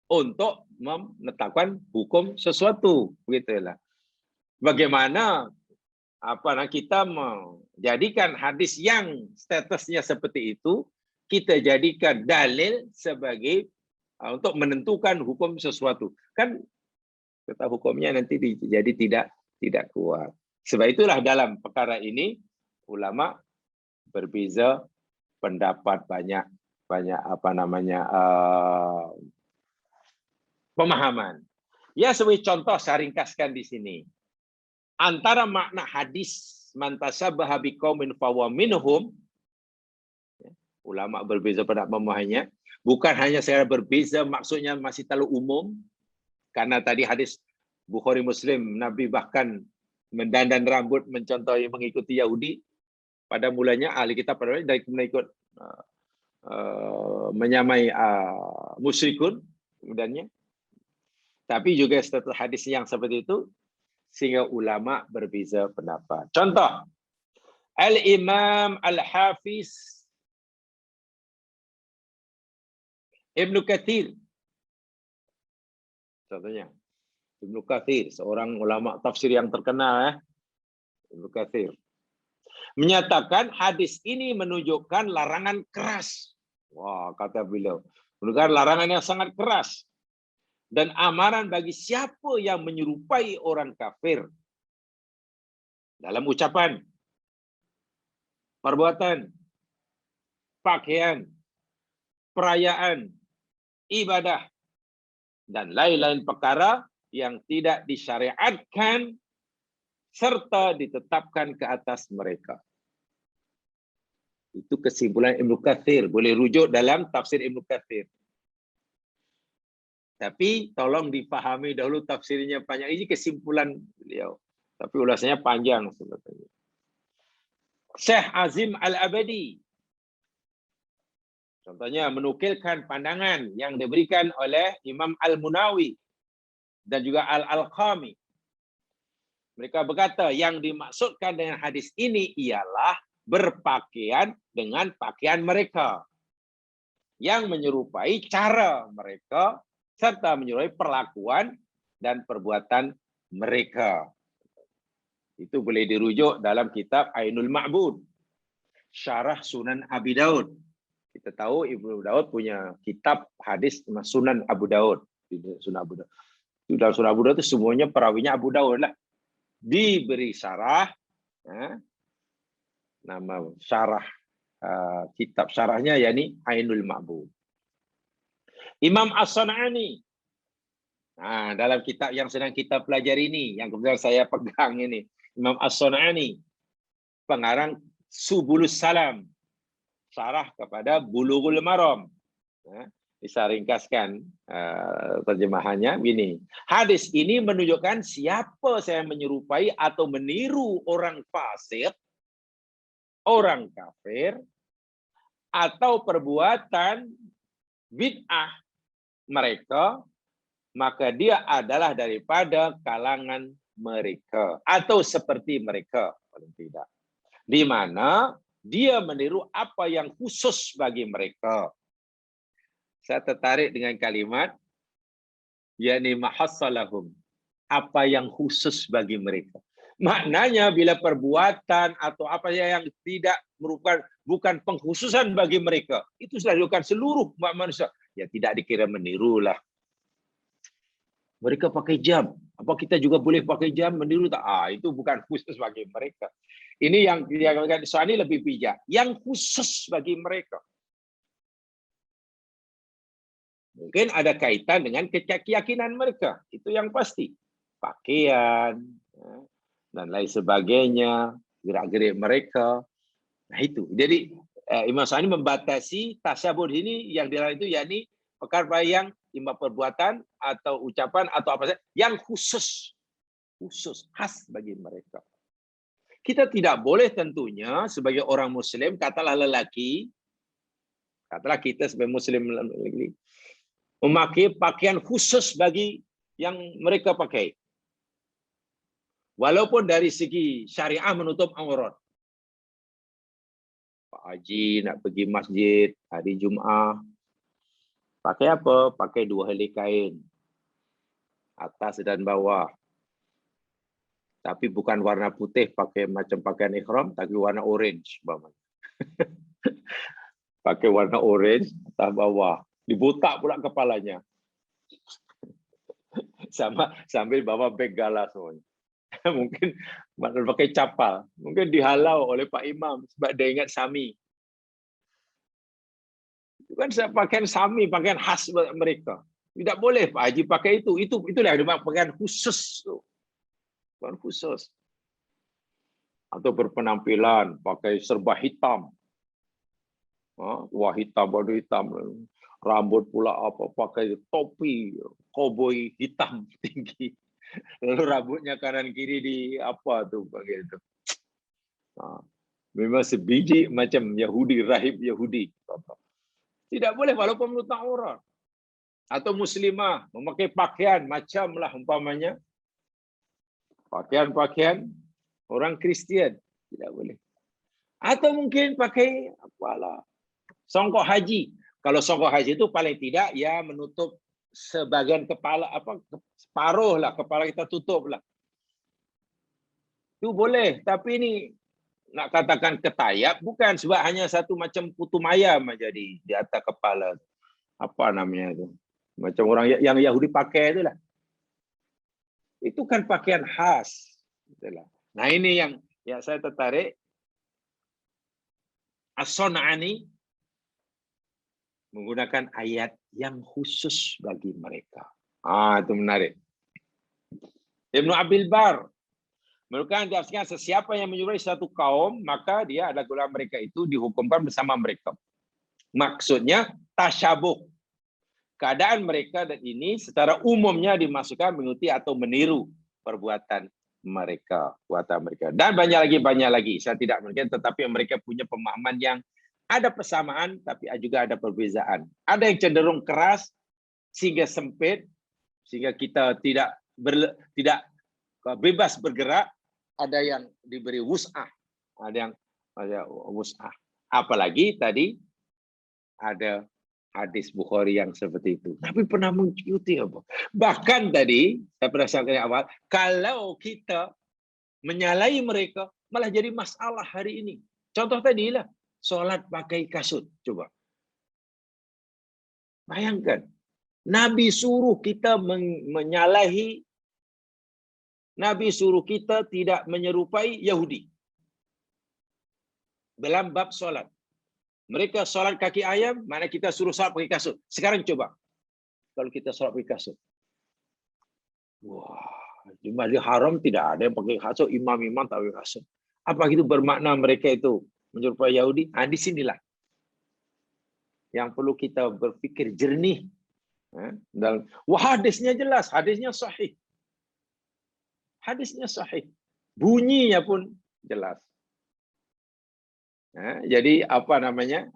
untuk menetapkan hukum sesuatu. Begitulah. Bagaimana kita menjadikan hadis yang statusnya seperti itu, kita jadikan dalil sebagai untuk menentukan hukum sesuatu. Kan kata hukumnya nanti jadi tidak kuat. Sebab itulah dalam perkara ini ulama berbeza pendapat, banyak pemahaman. Ya, sebagai contoh saya ringkaskan di sini. Antara makna hadis man tasabbaha biqaumin fahuwa minhum, ulama berbeza pada pemahamannya, bukan hanya secara berbeza maksudnya masih terlalu umum. Karena tadi hadis Bukhari Muslim, Nabi bahkan mendandan rambut mencontohi mengikuti Yahudi. Pada mulanya ahli kitab pada mulanya mengikut menyamai musyrikun kemudiannya. Tapi juga status hadis yang seperti itu sehingga ulama berbeza pendapat. Contoh, Al-Imam Al-Hafiz Ibnu Katsir. Contohnya, Ibnu Katsir, seorang ulama tafsir yang terkenal, Ibnu Katsir, menyatakan hadis ini menunjukkan larangan keras. Wah, kata beliau, menunjukkan larangan yang sangat keras dan amaran bagi siapa yang menyerupai orang kafir dalam ucapan, perbuatan, pakaian, perayaan, ibadah, dan lain-lain perkara yang tidak disyariatkan serta ditetapkan ke atas mereka. Itu kesimpulan Ibnu Katsir. Boleh rujuk dalam tafsir Ibnu Katsir. Tapi tolong dipahami dahulu tafsirnya panjang. Ini kesimpulan beliau. Tapi ulasannya panjang sebetulnya. Syekh Azim Al-Abadi contohnya menukilkan pandangan yang diberikan oleh Imam Al-Munawi dan juga Al-Alqami. Mereka berkata yang dimaksudkan dengan hadis ini ialah berpakaian dengan pakaian mereka yang menyerupai cara mereka serta menyerupai perlakuan dan perbuatan mereka. Itu boleh dirujuk dalam kitab Ainul Ma'bud, Syarah Sunan Abi Daud. Kita tahu Ibnu Daud punya kitab hadis Sunan Abu Daud. Sunan Abu Daud. Dalam Sunan Abu Daud itu semuanya perawinya Abu Daud lah. Diberi syarah, nama syarah kitab syarahnya yakni Ainul Ma'bud. Imam As-San'ani, dalam kitab yang sedang kita pelajari ini, yang kebetulan saya pegang ini, Imam As-San'ani, pengarang Subulus Salam, syarah kepada Bulughul Maram. Bisa ringkaskan terjemahannya begini. Hadis ini menunjukkan siapa saya menyerupai atau meniru orang fasik, orang kafir, atau perbuatan bid'ah mereka, maka dia adalah daripada kalangan mereka atau seperti mereka paling tidak. Di mana dia meniru apa yang khusus bagi mereka. Saya tertarik dengan kalimat yakni mahassalahum, apa yang khusus bagi mereka. Maknanya bila perbuatan atau apa yang tidak merupakan bukan pengkhususan bagi mereka, itu sudah dilakukan seluruh umat manusia. Ya tidak dikira menirulah. Mereka pakai jam. Apa kita juga boleh pakai jam meniru tak? Itu bukan khusus bagi mereka. Ini yang soal ini lebih bijak. Yang khusus bagi mereka. Mungkin ada kaitan dengan keyakinan mereka. Itu yang pasti. Pakaian dan lain sebagainya, gerak-gerik mereka. Nah itu. Jadi Imam Sa'di membatasi tasyabbuh ini yang di dalam itu yakni perkara yang imam perbuatan atau ucapan atau apa saja yang khusus khas bagi mereka. Kita tidak boleh tentunya sebagai orang muslim, katalah lelaki, katalah kita sebagai muslim memakai pakaian khusus bagi yang mereka pakai. Walaupun dari segi syariah menutup aurat. Pak Haji nak pergi masjid hari Jumaat, pakai apa? Pakai 2 helai kain. Atas dan bawah. Tapi bukan warna putih, pakai macam pakaian ihram, tapi warna orange. Pakai warna orange, atas bawah. Dibotak pula kepalanya. Sama sambil bawa beg galas semuanya. Mungkin pakai capal. Mungkin dihalau oleh Pak Imam sebab dia ingat Sami. Itu kan pakaian Sami, pakaian khas mereka. Tidak boleh Pak Haji pakai itu. Itulah pakaian khusus. Pakaian khusus. Atau berpenampilan pakai serba hitam. Wah hitam, baju hitam. Rambut pula apa pakai topi koboi hitam tinggi. Lalu rambutnya kanan kiri di apa tuh pakai itu. Memang sebiji macam Yahudi, rahib Yahudi. Tidak boleh walaupun menutup aurat. Atau muslimah memakai pakaian macamlah umpamanya pakaian orang Kristian, tidak boleh. Atau mungkin pakai apalah songkok haji. Kalau songkok haji itu paling tidak ya menutup sebagian kepala, apa separuh lah kepala kita tutup lah. Itu boleh, tapi ini nak katakan ketayap bukan sebab hanya satu macam putu mayam aja di atas kepala. Apa namanya itu? Macam orang yang Yahudi pakai itulah. Itu kan pakaian khas. Itulah. Nah ini yang saya tertarik. As-Sun'ani menggunakan ayat yang khusus bagi mereka. Itu menarik. Ibnu Abil Bar menurutkan sesiapa yang menyuruh satu kaum, maka dia adalah golongan mereka itu dihukumkan bersama mereka. Maksudnya tasyabuh. Keadaan mereka dan ini secara umumnya dimasukkan mengikuti atau meniru perbuatan mereka, dan banyak lagi. Saya tidak mungkin, tetapi mereka punya pemahaman yang ada persamaan, tapi juga ada perbezaan. Ada yang cenderung keras sehingga sempit, sehingga kita tidak bebas bergerak. Ada yang diberi wus'ah, ada wus'ah. Apalagi tadi ada hadis Bukhari yang seperti itu. Tapi pernah mengikuti apa? Bahkan tadi saya pernah sampaikan awal, kalau kita menyalahi mereka malah jadi masalah hari ini. Contoh tadi lah, sholat pakai kasut. Coba bayangkan, Nabi suruh kita menyalahi, Nabi suruh kita tidak menyerupai Yahudi dalam bab sholat. Mereka sholat kaki ayam, mana kita suruh sholat pakai kasut. Sekarang coba, kalau kita sholat pakai kasut. Wah, di Masjidil Haram tidak ada yang pakai kasut, imam-imam tak pakai kasut. Apa itu bermakna mereka itu menyerupai Yahudi? Di sinilah yang perlu kita berpikir jernih. Dan hadisnya jelas, hadisnya sahih. Hadisnya sahih. Bunyinya pun jelas. Jadi apa namanya?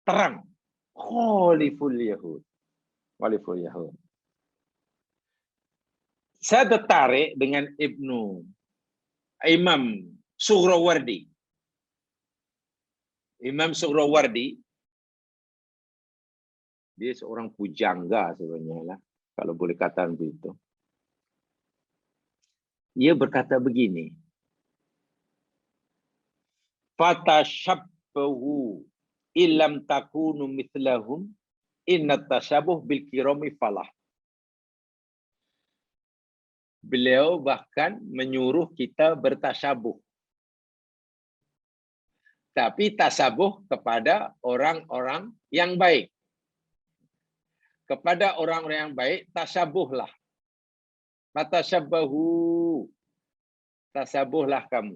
Terang. Khaliful Yahud. Khaliful Yahud. Saya tertarik dengan Imam Suhrawardi. Imam Suhrawardi, dia seorang pujangga sebenarnya lah. kalau boleh kata begitu. Ia berkata begini, fatashabbahu illam takunu mithlahum innat tashabuh bil kirami falah. Beliau bahkan menyuruh kita bertasyabuh. Tapi tasabuh kepada orang-orang yang baik. Kepada orang-orang yang baik, tasabuhlah. Fatashabbahu. Tasabuhlah kamu.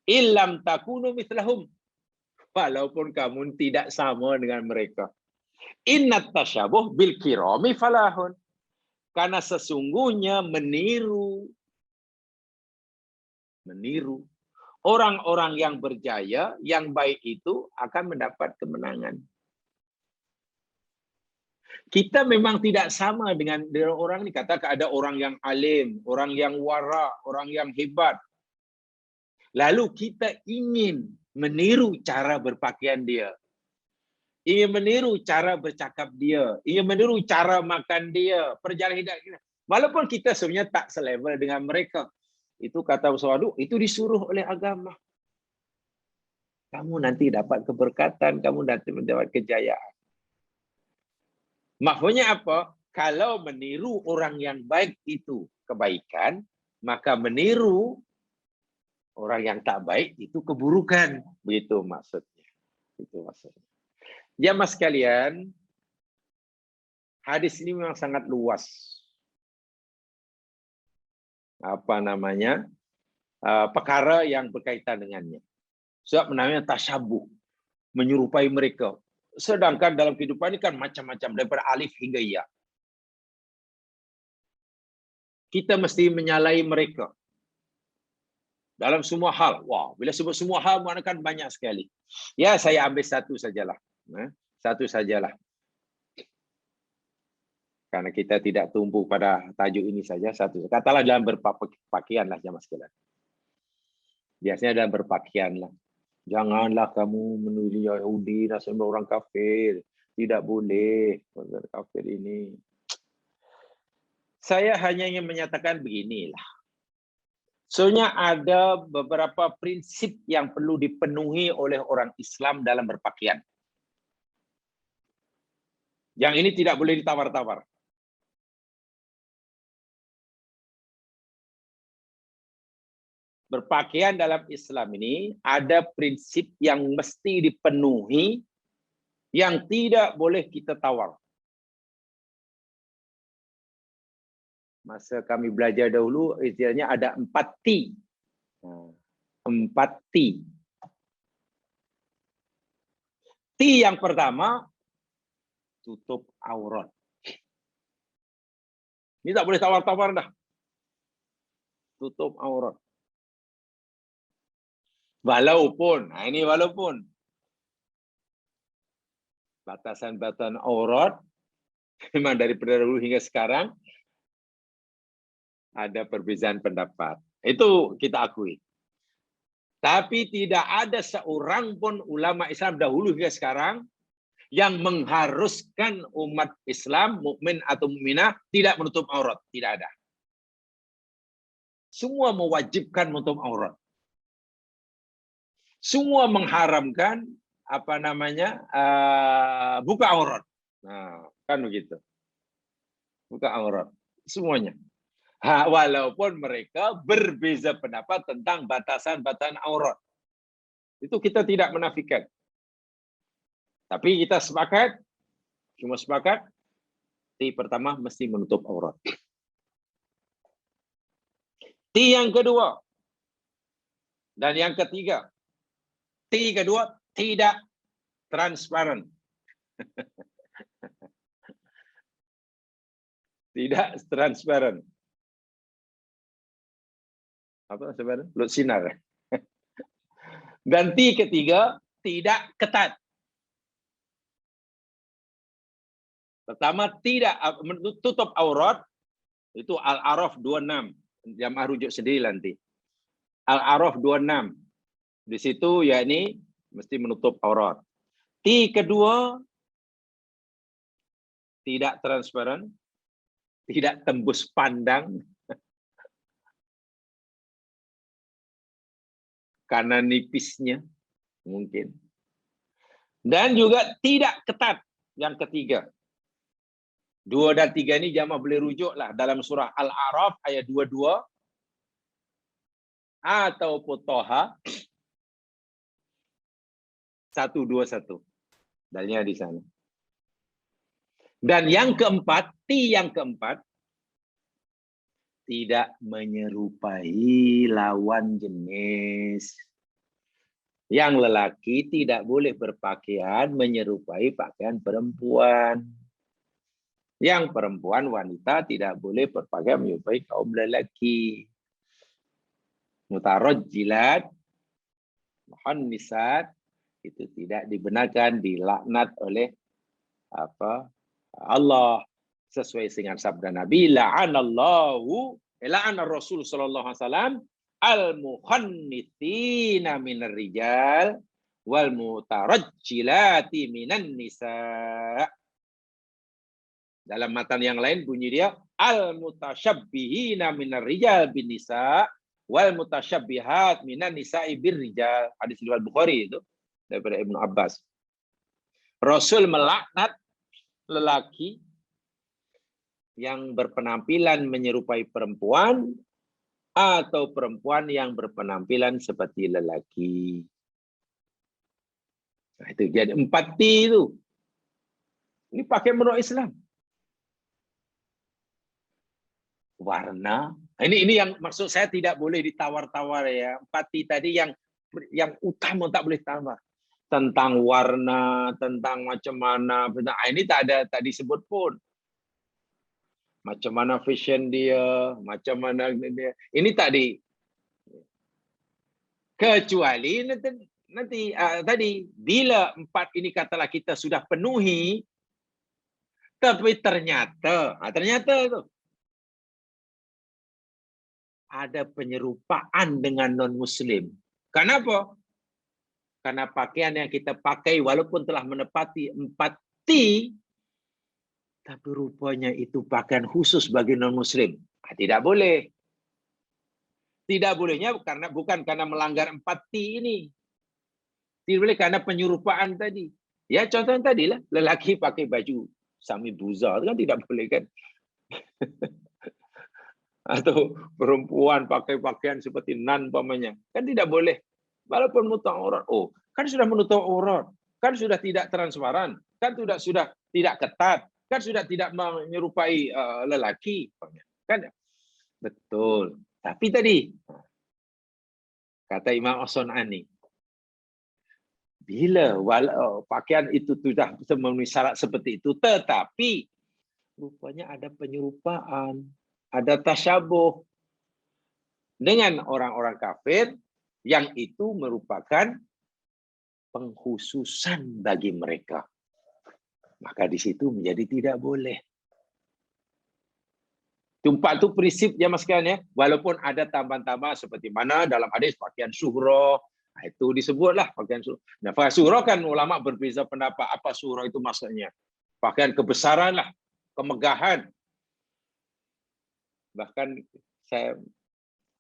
Illam takunu mithlahum. Walaupun kamu tidak sama dengan mereka. Innat tasyabuh bil kirami falahun. Karena sesungguhnya meniru orang-orang yang berjaya, yang baik itu akan mendapat kemenangan. Kita memang tidak sama dengan orang ini. Katakan ada orang yang alim, orang yang wara, orang yang hebat. Lalu kita ingin meniru cara berpakaian dia. Ingin meniru cara bercakap dia, ingin meniru cara makan dia, perjalanan hidup kita. Walaupun kita sebenarnya tak selevel dengan mereka. Itu kata Uswadu, itu disuruh oleh agama. Kamu nanti dapat keberkatan, kamu nanti mendapat kejayaan. Maksudnya apa? Kalau meniru orang yang baik itu kebaikan, maka meniru orang yang tak baik itu keburukan. Begitu maksudnya. Itu maksudnya. Jamaah sekalian, hadis ini memang sangat luas. Perkara yang berkaitan dengannya. Sebab namanya tasyabuh, menyerupai mereka. Sedangkan dalam kehidupan ini kan macam-macam, daripada alif hingga ya. Kita mesti menyalai mereka. Dalam semua hal. Wah, bila sebut semua hal, maknanya banyak sekali. Ya, saya ambil satu sajalah. Satu sajalah. Karena kita tidak tumpu pada tajuk ini saja. Satu. Katalah dalam berpakaian lah jamaah sekalian. Biasanya dalam berpakaian lah. Janganlah kamu menuju Yahudi, Nasrani, orang kafir. Tidak boleh. Orang kafir ini. Saya hanya ingin menyatakan beginilah. Soalnya ada beberapa prinsip yang perlu dipenuhi oleh orang Islam dalam berpakaian. Yang ini tidak boleh ditawar-tawar. Berpakaian dalam Islam ini ada prinsip yang mesti dipenuhi, yang tidak boleh kita tawar. Masa kami belajar dahulu, istilahnya ada 4 T. 4 T. T yang pertama, tutup aurat. Ini tak boleh tawar-tawar dah. Tutup aurat. Walaupun, ini walaupun. Batasan-batasan aurat, memang daripada dahulu hingga sekarang, ada perbezaan pendapat. Itu kita akui. Tapi tidak ada seorang pun ulama Islam dahulu hingga sekarang yang mengharuskan umat Islam, mukmin atau mukminah, tidak menutup aurat. Tidak ada. Semua mewajibkan menutup aurat. Semua mengharamkan buka aurat. Nah, kan begitu. Buka aurat. Semuanya. Walaupun mereka berbeza pendapat tentang batasan-batasan aurat. Itu kita tidak menafikan. Tapi kita sepakat, cuma sepakat, T pertama mesti menutup aurat. T yang kedua, dan yang ketiga, T kedua, tidak transparan. Tidak transparan. Apa sebenarnya? Lut sinar. Dan T ketiga, tidak ketat. Pertama, tidak tutup aurat, itu Al-A'raf 26. Jamaah rujuk sendiri nanti. Al-A'raf 26. Di situ yakni mesti menutup aurat. T kedua, tidak transparan. tidak tembus pandang karena nipisnya mungkin. Dan juga tidak ketat. Yang ketiga. 2 dan 3 ini jamaah boleh rujuk lah dalam surah Al-A'raf ayat 22 atau Toha 121. Dalilnya di sana. Dan yang keempat, tidak menyerupai lawan jenis. Yang lelaki tidak boleh berpakaian menyerupai pakaian perempuan. Yang perempuan, wanita tidak boleh berpakaian menyerupai kaum lelaki. Mutarajjilat, muhannisat, itu tidak dibenarkan, dilaknat oleh Allah sesuai dengan sabda Nabi, la'ana Rasul sallallahu alaihi wasallam al-mukhannithina minar rijal wal mutarajjilati minan nisa. Dalam matan yang lain bunyi dia al-mutasyabbihina minar rijal bin nisa wal mutasyabbihat minan nisa'i bir rijal. Hadis riwayat Bukhari itu daripada Ibnu Abbas. Rasul melaknat lelaki yang berpenampilan menyerupai perempuan atau perempuan yang berpenampilan seperti lelaki. Nah, itu jadi 4T itu. Ini pakai menurut Islam. Warna. Ini yang maksud saya tidak boleh ditawar-tawar ya. 4T tadi yang utama tak boleh tawar. Tentang warna, tentang macam mana. Ini tak disebut pun. Macam mana fashion dia, macam mana dia. Ini tadi. Kecuali nanti tadi bila 4 ini katalah kita sudah penuhi, tapi ternyata itu ada penyerupaan dengan non-muslim. Kenapa? Karena pakaian yang kita pakai walaupun telah menepati 4T, tapi rupanya itu pakaian khusus bagi non-muslim. Tidak boleh. Tidak bolehnya bukan karena melanggar 4T ini. Tidak boleh karena penyerupaan tadi. Ya contohnya tadi lah, lelaki pakai baju sami buza, kan tidak boleh kan. Atau perempuan pakai pakaian seperti nan pamannya, kan tidak boleh. Walaupun menutup aurat, kan sudah menutup aurat, kan sudah tidak transparan, kan sudah tidak ketat, kan sudah tidak menyerupai lelaki, kan? Betul. Tapi tadi kata Imam As-Sun'ani, bila pakaian itu sudah memenuhi syarat seperti itu, tetapi rupanya ada penyerupaan, ada tasyabuh dengan orang-orang kafir yang itu merupakan pengkhususan bagi mereka. Maka di situ menjadi tidak boleh. Tumpak itu prinsip ya mas sekalian ya. Walaupun ada tambahan-tambahan seperti mana dalam hadis pakaian syuhra, itu disebutlah pakaian syuhra. Nah, pakaian syuhra kan ulama berbeza pendapat apa syuhra itu maksudnya. Pakaian kebesaran lah, kemegahan. Bahkan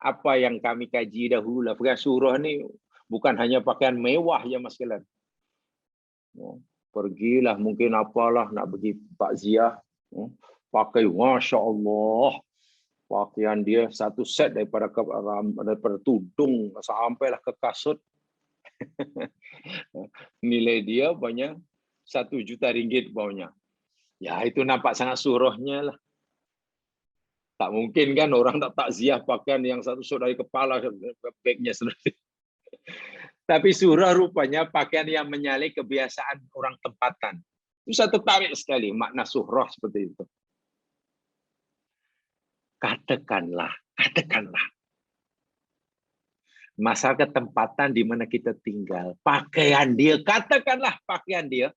apa yang kami kaji dahulu lah, pakaian syuhra ni bukan hanya pakaian mewah ya mas sekalian. Pergilah mungkin apalah nak pergi takziah, pakai masya Allah pakaian dia satu set daripada tudung sampailah ke kasut. Nilai dia banyak 1 juta ringgit bawahnya. Ya itu nampak sangat suruhnya lah. Tak mungkin kan orang tak takziah pakaian yang satu set dari kepala ke bagnya sendiri. Tapi surah rupanya pakaian yang menyalai kebiasaan orang tempatan. Itu saya tertarik sekali makna surah seperti itu. Katakanlah. Masyarakat tempatan di mana kita tinggal, pakaian dia, katakanlah pakaian dia.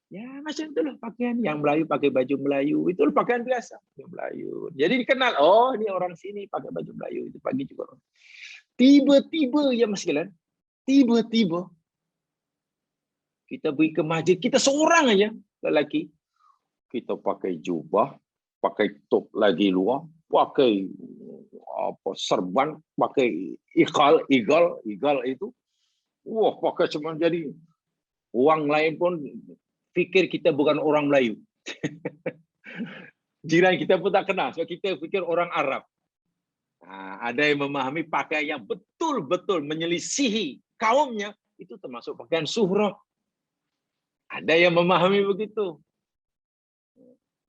Ya macam itulah pakaian yang Melayu pakai baju Melayu, itu pakaian biasa Melayu. Jadi dikenal, oh ini orang sini pakai baju Melayu, itu pagi juga. Tiba-tiba ya Mas Gilan, tiba-tiba kita pergi ke masjid, kita seorang aja lelaki, kita pakai jubah, pakai top lagi luar, pakai apa serban, pakai igal itu, wah pakai cuma jadi orang lain pun fikir kita bukan orang Melayu. Jiran kita pun tak kenal, so kita fikir orang Arab. Nah, ada yang memahami pakaian yang betul-betul menyelisihi kaumnya, itu termasuk pakaian suhrah. Ada yang memahami begitu.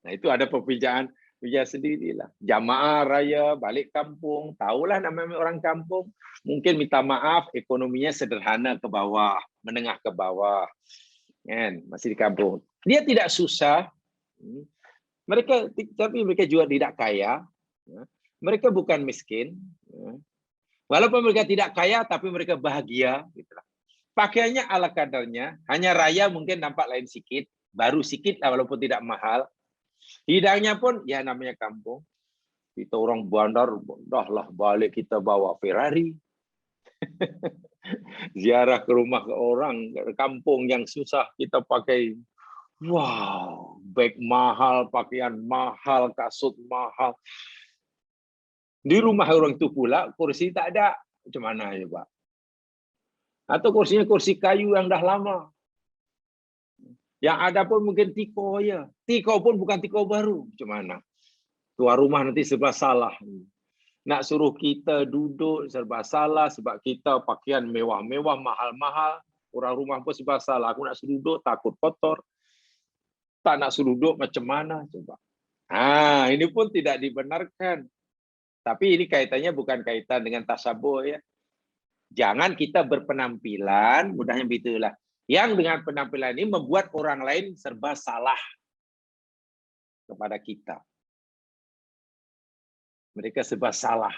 Nah, itu ada perbincangan sendirilah. Jamaah raya, balik kampung, tahulah namanya orang kampung. Mungkin minta maaf, ekonominya sederhana ke bawah, menengah ke bawah. Kan, masih di kampung. Dia tidak susah. Tapi mereka juga tidak kaya. Mereka bukan miskin. Walaupun mereka tidak kaya, tapi mereka bahagia. Pakaiannya ala kadarnya, hanya raya mungkin nampak lain sedikit, baru sedikit walaupun tidak mahal. Hidangnya pun ya namanya kampung. Kita orang bandar, dah lah balik kita bawa Ferrari. Ziarah ke rumah ke orang, ke kampung yang susah kita pakai. Wow, bag mahal, pakaian mahal, kasut mahal. Di rumah orang itu pula kursi tak ada. Macam mana ya Pak? Atau kursinya kursi kayu yang dah lama. Yang ada pun mungkin tiko ya. Tiko pun bukan tiko baru. Macam mana? Tuan rumah nanti serba salah. Nak suruh kita duduk serba salah sebab kita pakaian mewah-mewah, mahal-mahal. Orang rumah pun serba salah. Aku nak suruh duduk takut kotor. Tak nak suruh duduk macam mana coba. Ini pun tidak dibenarkan. Tapi ini kaitannya bukan kaitan dengan tasabuh ya. Jangan kita berpenampilan, mudahnya begitulah. Yang dengan penampilan ini membuat orang lain serba salah kepada kita. Mereka serba salah.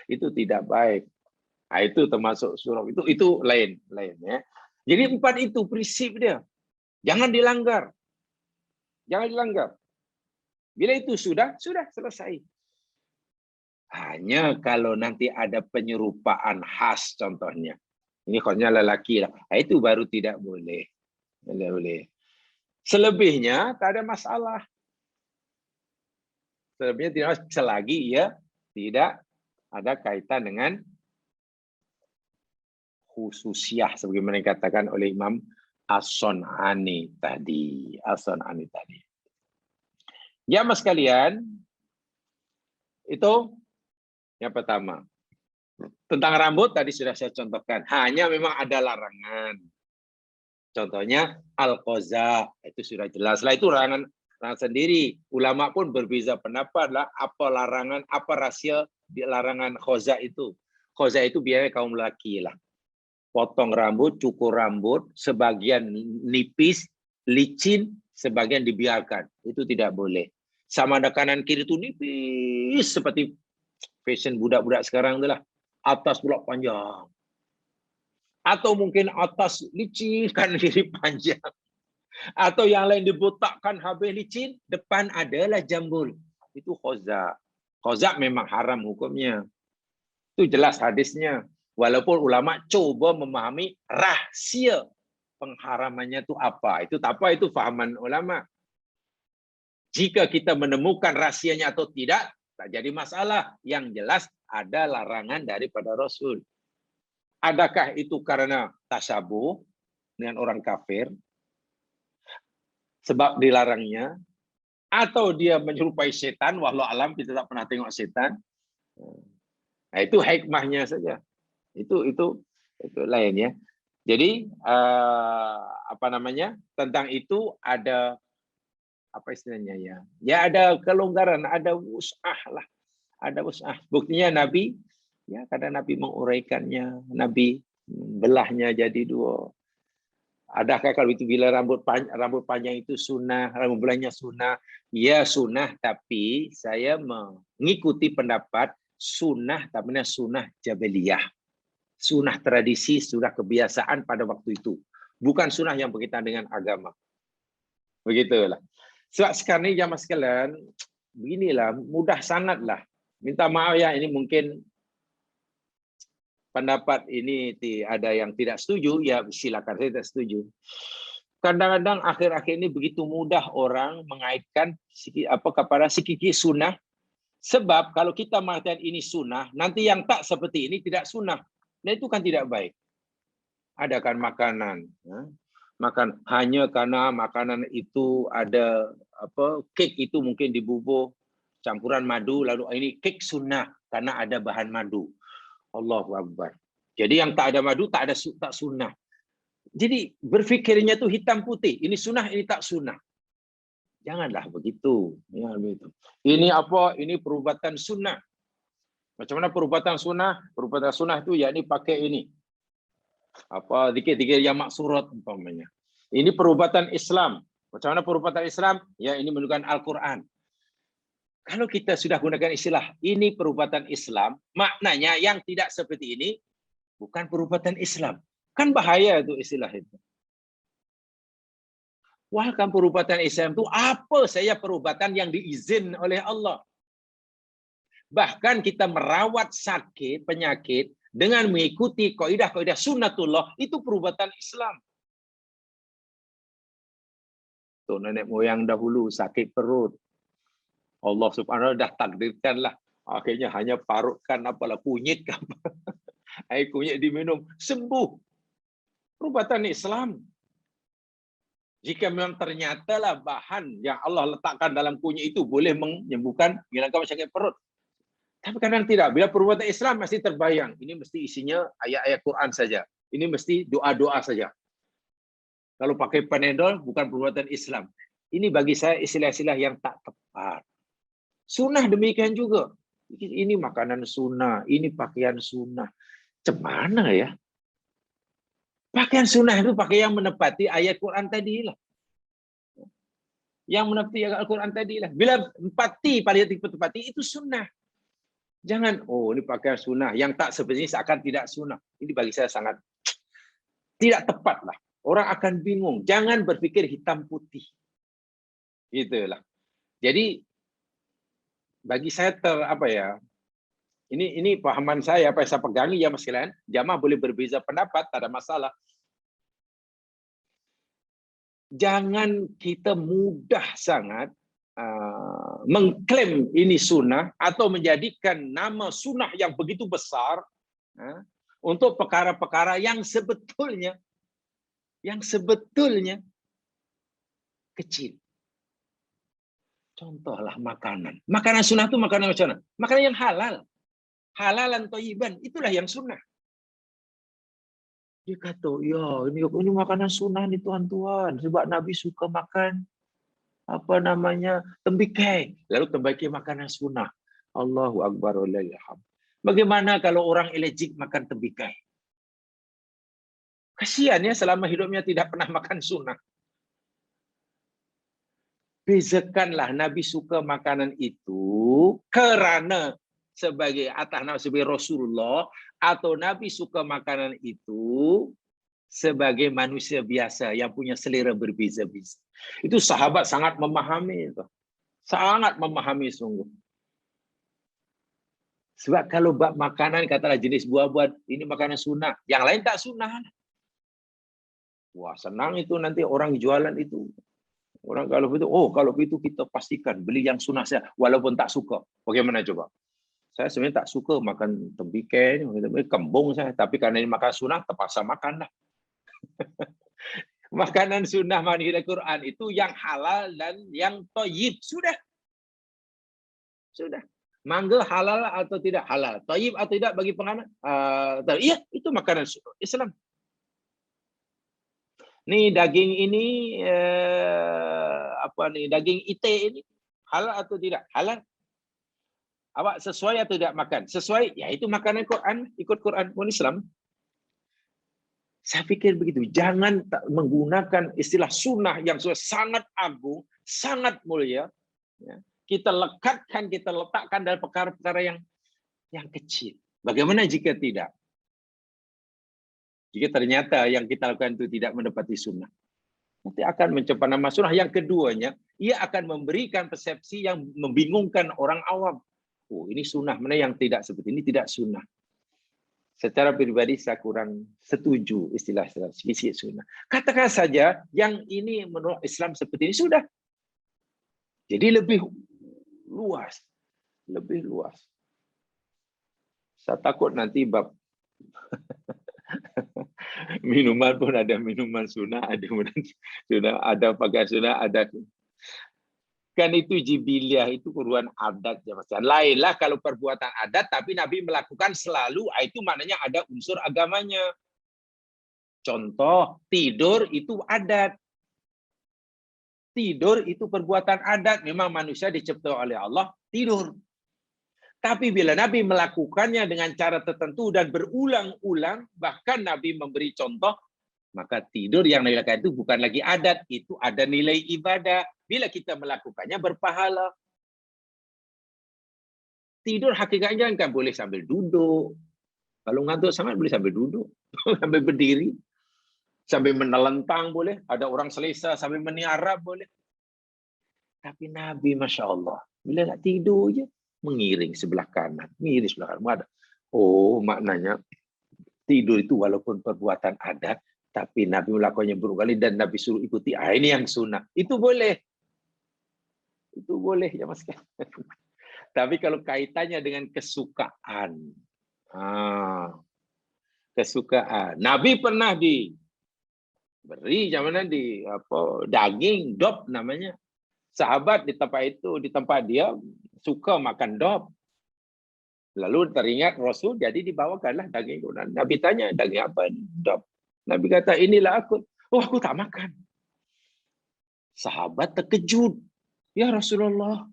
Itu tidak baik. Nah, itu termasuk surah. Itu lain ya. Jadi 4 itu prinsip dia. Jangan dilanggar. Jangan dilanggar. Bila itu sudah selesai. Hanya kalau nanti ada penyerupaan khas contohnya. Ini khasnya lelaki lah. Itu baru tidak boleh. Tidak boleh. Selebihnya tak ada masalah. Selebihnya tidak masalah selagi ya tidak ada kaitan dengan khususiyah sebagaimana dikatakan oleh Imam As-Sun'ani tadi. As-Sun'ani tadi. Ya mas kalian, itu yang pertama. Tentang rambut tadi sudah saya contohkan. Hanya memang ada larangan. Contohnya al-qaza, itu sudah jelas. Setelah itu larangan sendiri. Ulama pun berbeza pendapat lah apa larangan, apa rahsia di larangan qaza itu. Qaza itu biasanya kaum laki lah. Potong rambut, cukur rambut, sebagian nipis, licin, sebagian dibiarkan. Itu tidak boleh. Sama ada kanan kiri itu nipis seperti fashion budak-budak sekarang itulah. Atas pula panjang. Atau mungkin atas licin, kanan kiri panjang. Atau yang lain dibotakkan habis licin, depan adalah jambul. Itu qaza. Qaza memang haram hukumnya. Itu jelas hadisnya. Walaupun ulama coba memahami rahsia pengharamannya itu apa. Itu tak apa, itu fahaman ulama. Jika kita menemukan rahsianya atau tidak, tak jadi masalah. Yang jelas ada larangan daripada Rasul. Adakah itu karena tasyabuh dengan orang kafir? Sebab dilarangnya? Atau dia menyerupai setan? Wallahu alam, kita tak pernah tengok setan. Nah, itu hikmahnya saja. Itu lain ya. Jadi tentang itu ada apa istilahnya ya? Ya ada kelonggaran, ada wus'ah lah. Ada wus'ah. Buktinya Nabi, ya karena Nabi menguraikannya, Nabi belahnya jadi 2. Adakah kalau itu bila rambut panjang itu sunnah, rambut belahnya sunnah? Ya sunnah, tapi saya mengikuti pendapat sunnah, tapi sunnah jabiliyah. Sunnah tradisi, sunnah kebiasaan pada waktu itu. Bukan sunnah yang berkaitan dengan agama. Begitulah. Sebab sekarang ini jamaah sekalian, beginilah, mudah sangatlah. Minta maaf ya, ini mungkin pendapat ini ada yang tidak setuju, ya silakan, saya tidak setuju. Kadang-kadang akhir-akhir ini begitu mudah orang mengaitkan kepada sikiki sunnah. Sebab kalau kita mengatakan ini sunnah, nanti yang tak seperti ini tidak sunnah. Nah itu kan tidak baik. Adakan makanan, makan hanya karena makanan itu ada kek itu mungkin dibubuh campuran madu, lalu ini kek sunnah karena ada bahan madu. Allahu Akbar. Jadi yang tak ada madu tak sunnah. Jadi berfikirnya itu hitam putih. Ini sunnah, ini tak sunnah. Janganlah begitu. Ya, begitu. Ini apa? Ini perubatan sunnah. Macam mana perubatan sunnah? Perubatan sunnah itu yakni pakai ini. Zikir-zikir yang maksurat umpamanya. Ini perubatan Islam. Macam mana perubatan Islam? Ya ini menunjukkan Al-Quran. Kalau kita sudah gunakan istilah ini perubatan Islam, maknanya yang tidak seperti ini bukan perubatan Islam. Kan bahaya itu istilah itu. Wah, kan perubatan Islam itu apa saya perubatan yang diizin oleh Allah. Bahkan kita merawat sakit, penyakit dengan mengikuti kaidah-kaidah sunnatullah, itu perubatan Islam. Tuh nenek moyang dahulu sakit perut. Allah subhanahu wa ta'ala dah takdirkanlah. Akhirnya hanya parutkan apalah kunyit. Air kunyit diminum, sembuh. Perubatan Islam. Jika memang ternyata lah bahan yang Allah letakkan dalam kunyit itu boleh menyembuhkan, menghilangkan sakit perut. Tapi kadang tidak. Bila perbuatan Islam mesti terbayang. Ini mesti isinya ayat-ayat Quran saja. Ini mesti doa-doa saja. Kalau pakai Panadol bukan perbuatan Islam. Ini bagi saya istilah-istilah yang tak tepat. Sunnah demikian juga. Ini makanan sunnah. Ini pakaian sunnah. Cemana ya? Pakaian sunnah itu pakai yang menepati ayat Quran tadi lah. Yang menepati ayat Quran tadi lah. Bila empati pada tepati itu sunnah. Jangan, oh ini pakaian sunnah. Yang tak seperti ini seakan tidak sunnah. Ini bagi saya sangat tidak tepat lah. Orang akan bingung. Jangan berpikir hitam putih. Itulah. Jadi bagi saya ini pahaman saya apa yang saya pegangi ya Mas sekalian. Jamaah boleh berbeza pendapat, tak ada masalah. Jangan kita mudah sangat mengklaim ini sunnah atau menjadikan nama sunnah yang begitu besar untuk perkara-perkara yang sebetulnya kecil. Contohlah makanan. Makanan sunnah itu makanan macam mana? Makanan yang halal. Halalan thayyiban, itulah yang sunnah. Dia kata, ya ini makanan sunnah nih tuan-tuan. Sebab Nabi suka makan tembikai. Lalu tembikai makanan sunnah. Allahu Akbar walillahilhamd. Bagaimana kalau orang alergik makan tembikai? Kasihan ya selama hidupnya tidak pernah makan sunnah. Bezakanlah Nabi suka makanan itu kerana sebagai atas nama sebagai Rasulullah atau Nabi suka makanan itu sebagai manusia biasa yang punya selera berbeza-beza. Itu sahabat sangat memahami itu. Sangat memahami sungguh. Sebab kalau bab makanan katalah jenis buah-buah ini makanan sunnah, yang lain tak sunnah. Wah, senang itu nanti orang jualan itu. Orang kalau itu kita pastikan beli yang sunnah saja walaupun tak suka. Bagaimana coba? Saya sebenarnya tak suka makan tembikai, kembung saya, tapi karena ini makan sunnah terpaksa makan lah. Makanan sunnah manhaj Al-Quran itu yang halal dan yang thayyib. Sudah. Mangga halal atau tidak halal, thayyib atau tidak bagi pengamat. Iya, itu makanan Islam. Nih daging ini daging ite ini halal atau tidak? Halal. Awak sesuai atau tidak makan? Sesuai, ya itu makanan Quran, ikut Quran pun Islam. Saya pikir begitu. Jangan menggunakan istilah sunnah yang sangat agung, sangat mulia. Ya. Kita lekatkan, kita letakkan dalam perkara-perkara yang kecil. Bagaimana jika tidak? Jika ternyata yang kita lakukan itu tidak menepati sunnah, nanti akan mencapai nama sunnah. Yang keduanya, ia akan memberikan persepsi yang membingungkan orang awam. Oh, ini sunnah, mana yang tidak seperti ini tidak sunnah. secara pribadi saya kurang setuju istilah fisik sunnah. Katakan saja yang ini menurut Islam seperti ini sudah. Jadi lebih luas, lebih luas. Saya takut nanti bab minuman pun ada minuman sunnah, ada sunnah, ada pakai sunnah, ada. Kan itu jibiliah, itu urusan adat ya Mas. Lainlah kalau perbuatan adat tapi Nabi melakukan selalu, itu maknanya ada unsur agamanya. Contoh, tidur itu adat. Tidur itu perbuatan adat, memang manusia diciptakan oleh Allah tidur. Tapi bila Nabi melakukannya dengan cara tertentu dan berulang-ulang, bahkan Nabi memberi contoh, maka tidur yang dilakukan itu bukan lagi adat, itu ada nilai ibadah. Bila kita melakukannya berpahala. Tidur hakikatnya kan boleh sambil duduk. Kalau ngantuk sangat boleh sambil duduk, sambil berdiri, sambil menelentang boleh. Ada orang selesa sambil meniarap boleh. Tapi Nabi, Masya Allah, bila nak tidur je, mengiring sebelah kanan, mengiring sebelah kanan. Oh, maknanya tidur itu walaupun perbuatan adat, tapi Nabi melakukannya berulang kali dan Nabi suruh ikuti. Ini yang sunnah. Itu boleh. Itu boleh ya Mas. Tapi kalau kaitannya dengan kesukaan. Kesukaan. Nabi pernah diberi daging dop namanya. Sahabat di tempat itu, di tempat dia suka makan dop. Lalu teringat Rasul, jadi dibawakanlah daging. Nabi tanya, daging apa ini? Dop. Nabi kata, inilah aku. Oh, aku tak makan. Sahabat terkejut. Ya Rasulullah,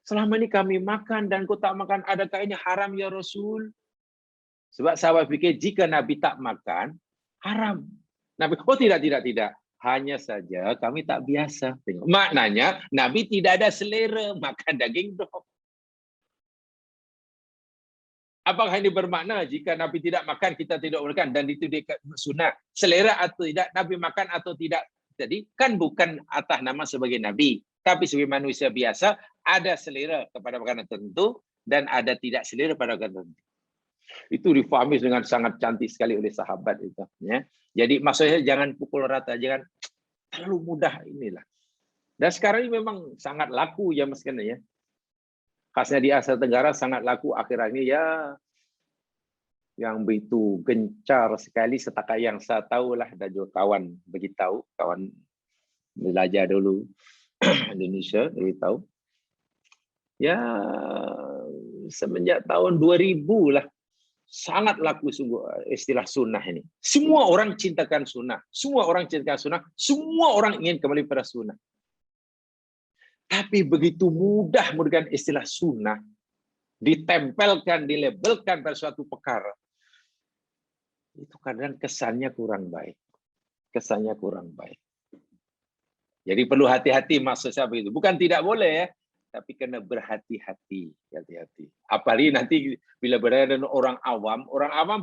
selama ini kami makan dan kau tak makan, adakah ini haram ya Rasul? Sebab sahabat pikir jika Nabi tak makan, haram. Nabi, oh tidak. Hanya saja kami tak biasa. Maknanya Nabi tidak ada selera makan daging dop. Apakah ini bermakna jika Nabi tidak makan, kita tidak makan dan itu sunnah? Selera atau tidak, Nabi makan atau tidak? Jadi kan bukan atas nama sebagai Nabi, tapi sebagai manusia biasa ada selera kepada makanan tertentu dan ada tidak selera pada makanan tertentu. Itu difahami dengan sangat cantik sekali oleh sahabat itu. Ya. Jadi maksudnya jangan pukul rata, jangan terlalu mudah inilah. Dan sekarang ini memang sangat laku ya Mas Kena ya. Khasnya di Asia Tenggara sangat laku akhir ini ya. Yang begitu gencar sekali setakat yang saya tahulah dan juga kawan beritahu, kawan belajar dulu Indonesia beritahu. Ya semenjak tahun 2000 lah sangat laku sungguh istilah sunnah ini. Semua orang cintakan sunnah, semua orang cintakan sunnah, semua orang ingin kembali pada sunnah. Tapi begitu mudah menggunakan istilah sunnah, ditempelkan, dilabelkan pada suatu perkara. Itu kadang kesannya kurang baik. Kesannya kurang baik. Jadi perlu hati-hati maksud saya begitu. Bukan tidak boleh ya, tapi kena berhati-hati. Hati-hati. Apalagi nanti bila berada dengan orang awam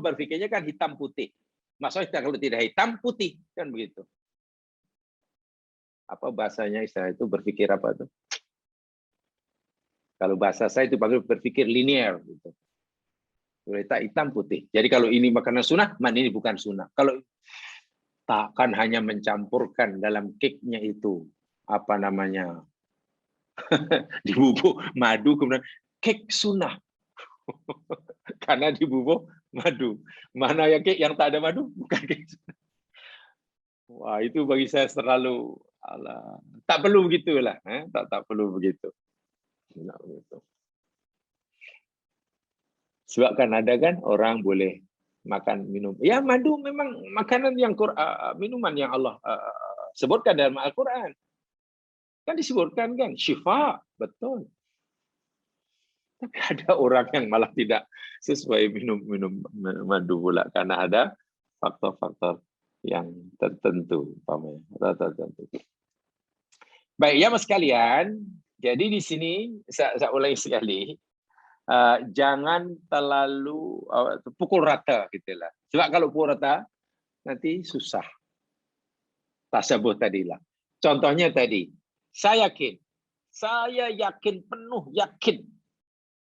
berpikirnya kan hitam putih. Maksudnya kalau tidak hitam putih kan begitu. Apa bahasanya istilah itu berpikir apa itu? Kalau bahasa saya itu berpikir linear gitu. Letak hitam putih. Jadi kalau ini makanan sunnah, ini bukan sunnah. Kalau takkan hanya mencampurkan dalam cake-nya itu apa namanya dibubuk madu kemudian cake sunnah karena dibubuk madu. Mana yang cake yang tak ada madu bukan cake sunnah. Wah itu bagi saya terlalu tak perlu begitulah. Tak perlu begitu. Tidak begitu. Sebab kan ada kan orang boleh makan minum. Ya madu memang makanan yang minuman yang Allah sebutkan dalam Al-Quran. Kan disebutkan kan syifa, betul. Tapi ada orang yang malah tidak sesuai minum madu pula karena ada faktor-faktor yang tertentu, tertentu. Baik ya Mas sekalian. Jadi di sini saya ulangi sekali. Jangan terlalu pukul rata gitulah. Sebab kalau pukul rata nanti susah. Tasabuh tadilah. Contohnya tadi, saya yakin penuh yakin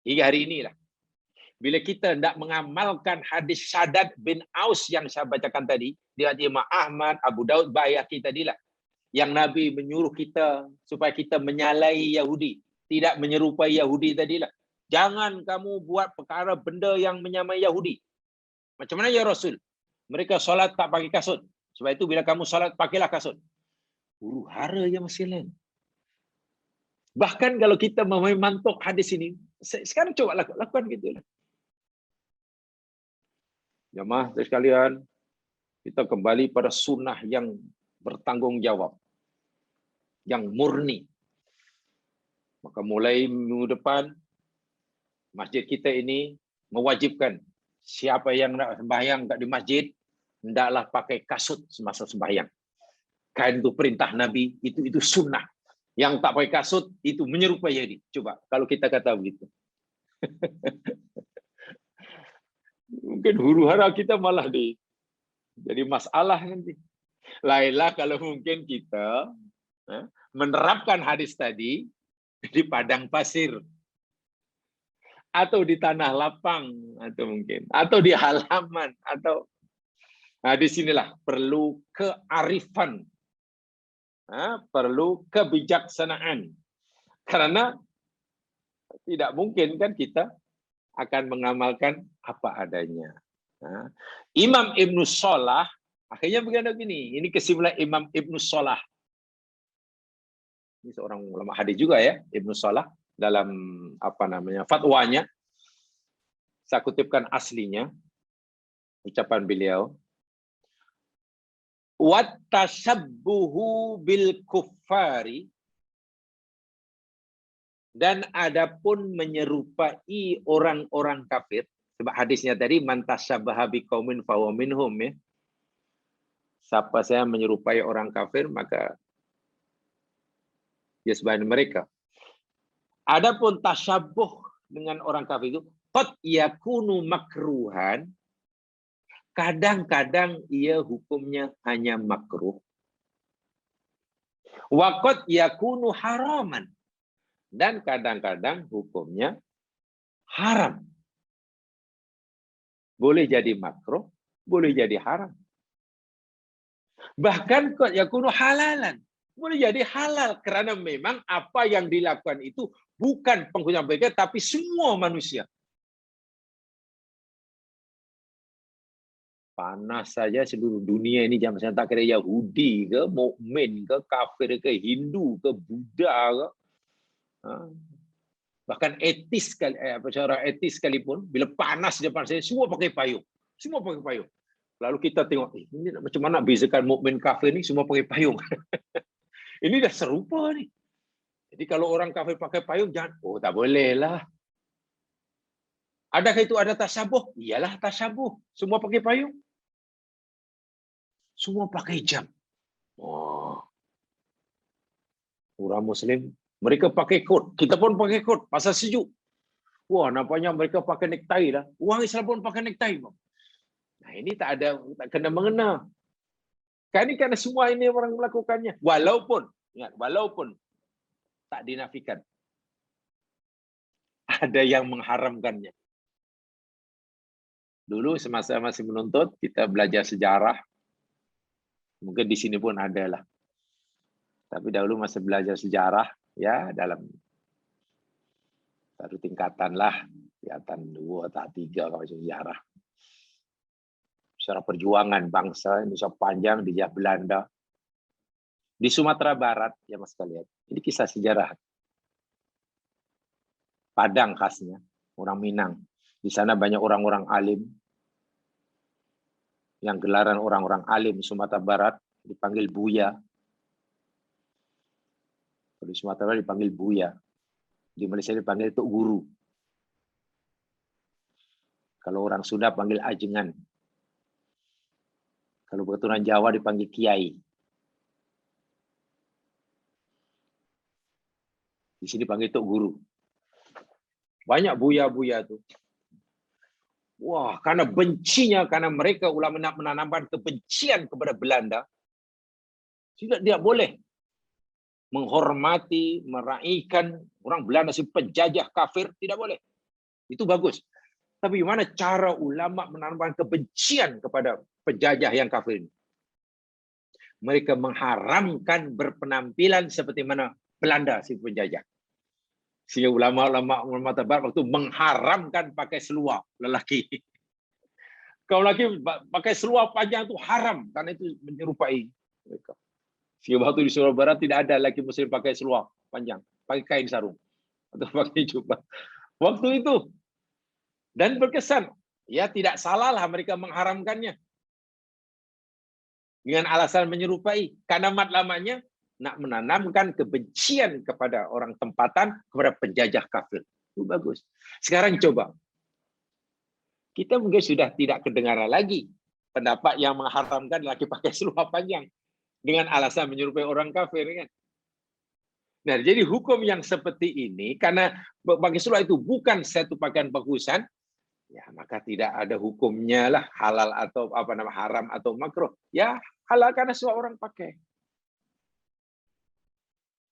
hingga hari inilah Bila kita tidak mengamalkan hadis Shaddad bin Aus yang saya bacakan tadi, dia Imam Ahmad, Abu Daud, Baihaqi tadilah, yang Nabi menyuruh kita supaya kita menyalahi Yahudi, tidak menyerupai Yahudi tadilah. Jangan kamu buat perkara benda yang menyamai Yahudi. Macam mana ya Rasul? Mereka solat tak pakai kasut. Sebab itu bila kamu solat, pakailah kasut. Huru hara yang masih lain. Bahkan kalau kita memantuk hadis ini, sekarang coba lakukan gitu lah. Jemaah sekalian, kita kembali pada sunnah yang bertanggungjawab, yang murni. Maka mulai minggu depan, masjid kita ini mewajibkan siapa yang nak sembahyang di masjid, hendaklah pakai kasut semasa sembahyang. Kain itu perintah Nabi, itu sunnah. Yang tak pakai kasut, itu menyerupai Yahudi. Coba, kalau kita kata begitu. Mungkin huru hara kita malah jadi masalah nanti. Lainlah kalau mungkin kita menerapkan hadis tadi di padang pasir atau di tanah lapang atau di halaman di sinilah perlu kearifan, perlu kebijaksanaan, karena tidak mungkin kan kita akan mengamalkan apa adanya. Imam Ibnu Shalah akhirnya begini, ini kesimpulan Imam Ibnu Shalah. Ini seorang ulama hadis juga ya, Ibnu Shalah, dalam fatwanya. Saya kutipkan aslinya ucapan beliau. Wat tashabbuhu bil kuffari, dan adapun menyerupai orang-orang kafir, sebab hadisnya tadi man tashabbaha biqaumin fahuwa minhum ya. Siapa saya menyerupai orang kafir maka dia sebagian mereka. Adapun tasyabuh dengan orang kafir itu qad yakunu makruhan, kadang-kadang ia hukumnya hanya makruh. Wa qad yakunu haraman, dan kadang-kadang hukumnya haram. Boleh jadi makruh, boleh jadi haram. Bahkan qad yakunu halalan, boleh jadi halal, kerana memang apa yang dilakukan itu bukan penghujam mereka, tapi semua manusia. Panas saja seluruh dunia ini, jangan saya tak kira Yahudi ke, mukmin ke, kafir ke, Hindu ke, Buddha ke. Bahkan etis secara etis sekalipun, bila panas di depan saya, semua pakai payung. Semua pakai payung. Lalu kita tengok, ini macam mana bezakan mukmin kafir ni semua pakai payung. Ini dah serupa ni. Jadi kalau orang kafir pakai payung, jangan, tak boleh lah. Adakah itu ada tasyabuh? Iyalah tasyabuh. Semua pakai payung. Semua pakai jam. Orang Muslim, mereka pakai kot. Kita pun pakai kot. Pasal sejuk. Wah, nampaknya mereka pakai necktie dah. Orang Islam pun pakai necktie. Nah, ini tak kena mengena. Kerana semua ini orang melakukannya. Walaupun tak dinafikan. Ada yang mengharamkannya. Dulu semasa masih menuntut, kita belajar sejarah. Mungkin di sini pun ada lah. Tapi dahulu masa belajar sejarah, ya dalam satu tingkatan lah. Tingkatan 2 atau 3 kalau sejarah. Secara perjuangan bangsa Indonesia panjang dijajah Belanda. Di Sumatera Barat, ya mas kalian. Ini kisah sejarah. Padang khasnya, orang Minang. Di sana banyak orang-orang alim. Yang gelaran orang-orang alim Sumatera Barat dipanggil Buya. Di Sumatera Barat dipanggil Buya. Di Malaysia dipanggil Tok Guru. Kalau orang Sunda panggil Ajengan. Kalau keturunan Jawa dipanggil Kiai. Di sini panggil Tok Guru. Banyak buya-buya itu. Wah, karena bencinya, karena mereka ulama nak menanamkan kebencian kepada Belanda, tidak boleh menghormati, meraihkan orang Belanda si penjajah kafir, tidak boleh. Itu bagus. Tapi gimana cara ulama menanamkan kebencian kepada penjajah yang kafir ini? Mereka mengharamkan berpenampilan seperti mana Belanda si penjajah. Sehingga ulama terbarat waktu mengharamkan pakai seluar lelaki. Kalau lelaki pakai seluar panjang itu haram karena itu menyerupai mereka. Sehingga waktu di Sumatera Barat tidak ada lelaki muslim pakai seluar panjang, pakai kain sarung atau pakai jubah. Waktu itu. Dan berkesan, ya tidak salahlah mereka mengharamkannya. Dengan alasan menyerupai. Karena matlamanya nak menanamkan kebencian kepada orang tempatan, kepada penjajah kafir. Itu bagus. Sekarang coba. Kita mungkin sudah tidak kedengaran lagi pendapat yang mengharamkan laki pakai seluar panjang. Dengan alasan menyerupai orang kafir. Kan? Nah, jadi hukum yang seperti ini, karena pakai seluar itu bukan satu pakaian bagusan, ya maka tidak ada hukumnya lah halal atau haram atau makruh. Ya halal karena semua orang pakai.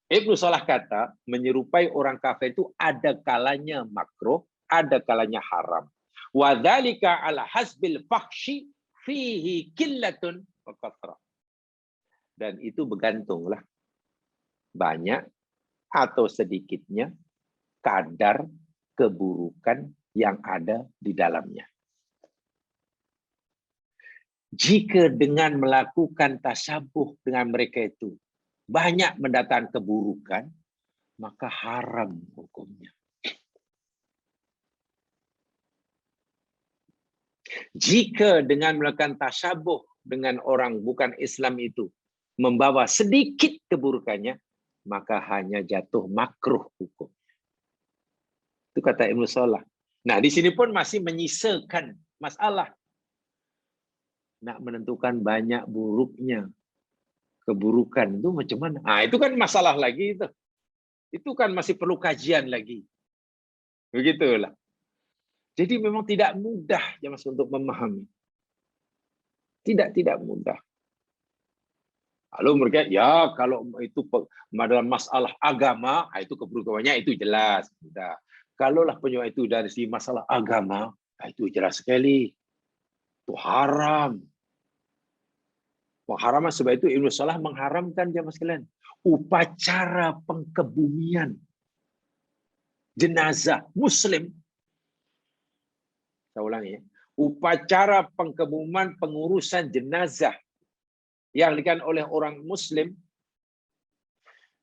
Ibnu Salah kata menyerupai orang kafir itu ada kalanya makruh, ada kalanya haram. Wadzalika ala hasbil fakhshi fihi qillatun wa kathrah. Dan itu bergantunglah banyak atau sedikitnya kadar keburukan yang ada di dalamnya. Jika dengan melakukan tasabuh dengan mereka itu banyak mendatangkan keburukan, maka haram hukumnya. Jika dengan melakukan tasabuh dengan orang bukan Islam itu membawa sedikit keburukannya, maka hanya jatuh makruh hukum. Itu kata Ibnu Salah. Nah, di sini pun masih menyisakan masalah. Nak menentukan banyak buruknya keburukan itu macam mana? Nah, itu kan masalah lagi itu. Itu kan masih perlu kajian lagi. Begitulah. Jadi memang tidak mudah ya Mas untuk memahami. Tidak mudah. Lalu mereka, ya kalau itu dalam masalah agama, itu keburukannya itu jelas. Mudah. Kalaulah penyebab itu dari si masalah agama, itu jelas sekali. Itu haram. Pengharaman sebab itu Ibnu Salah mengharamkan jemaah sekalian upacara pengkebumian jenazah muslim. Saya ulangi ya. Upacara pengkebumian pengurusan jenazah yang dilakukan oleh orang muslim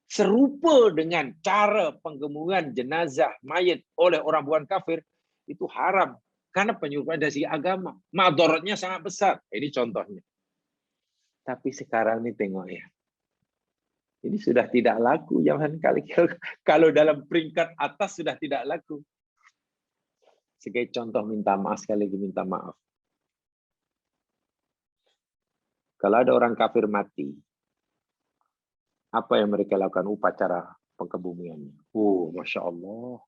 serupa dengan cara pengkebumian jenazah mayit oleh orang bukan kafir itu haram karena penyerupaan dari segi agama. Madaratnya sangat besar. Ini contohnya. Tapi sekarang ini tengok ya. Ini sudah tidak laku jangan kali kalau dalam peringkat atas sudah tidak laku. Sebagai contoh minta maaf sekali lagi minta maaf. Kalau ada orang kafir mati, apa yang mereka lakukan upacara pengkebumiannya? Oh, Masya Allah.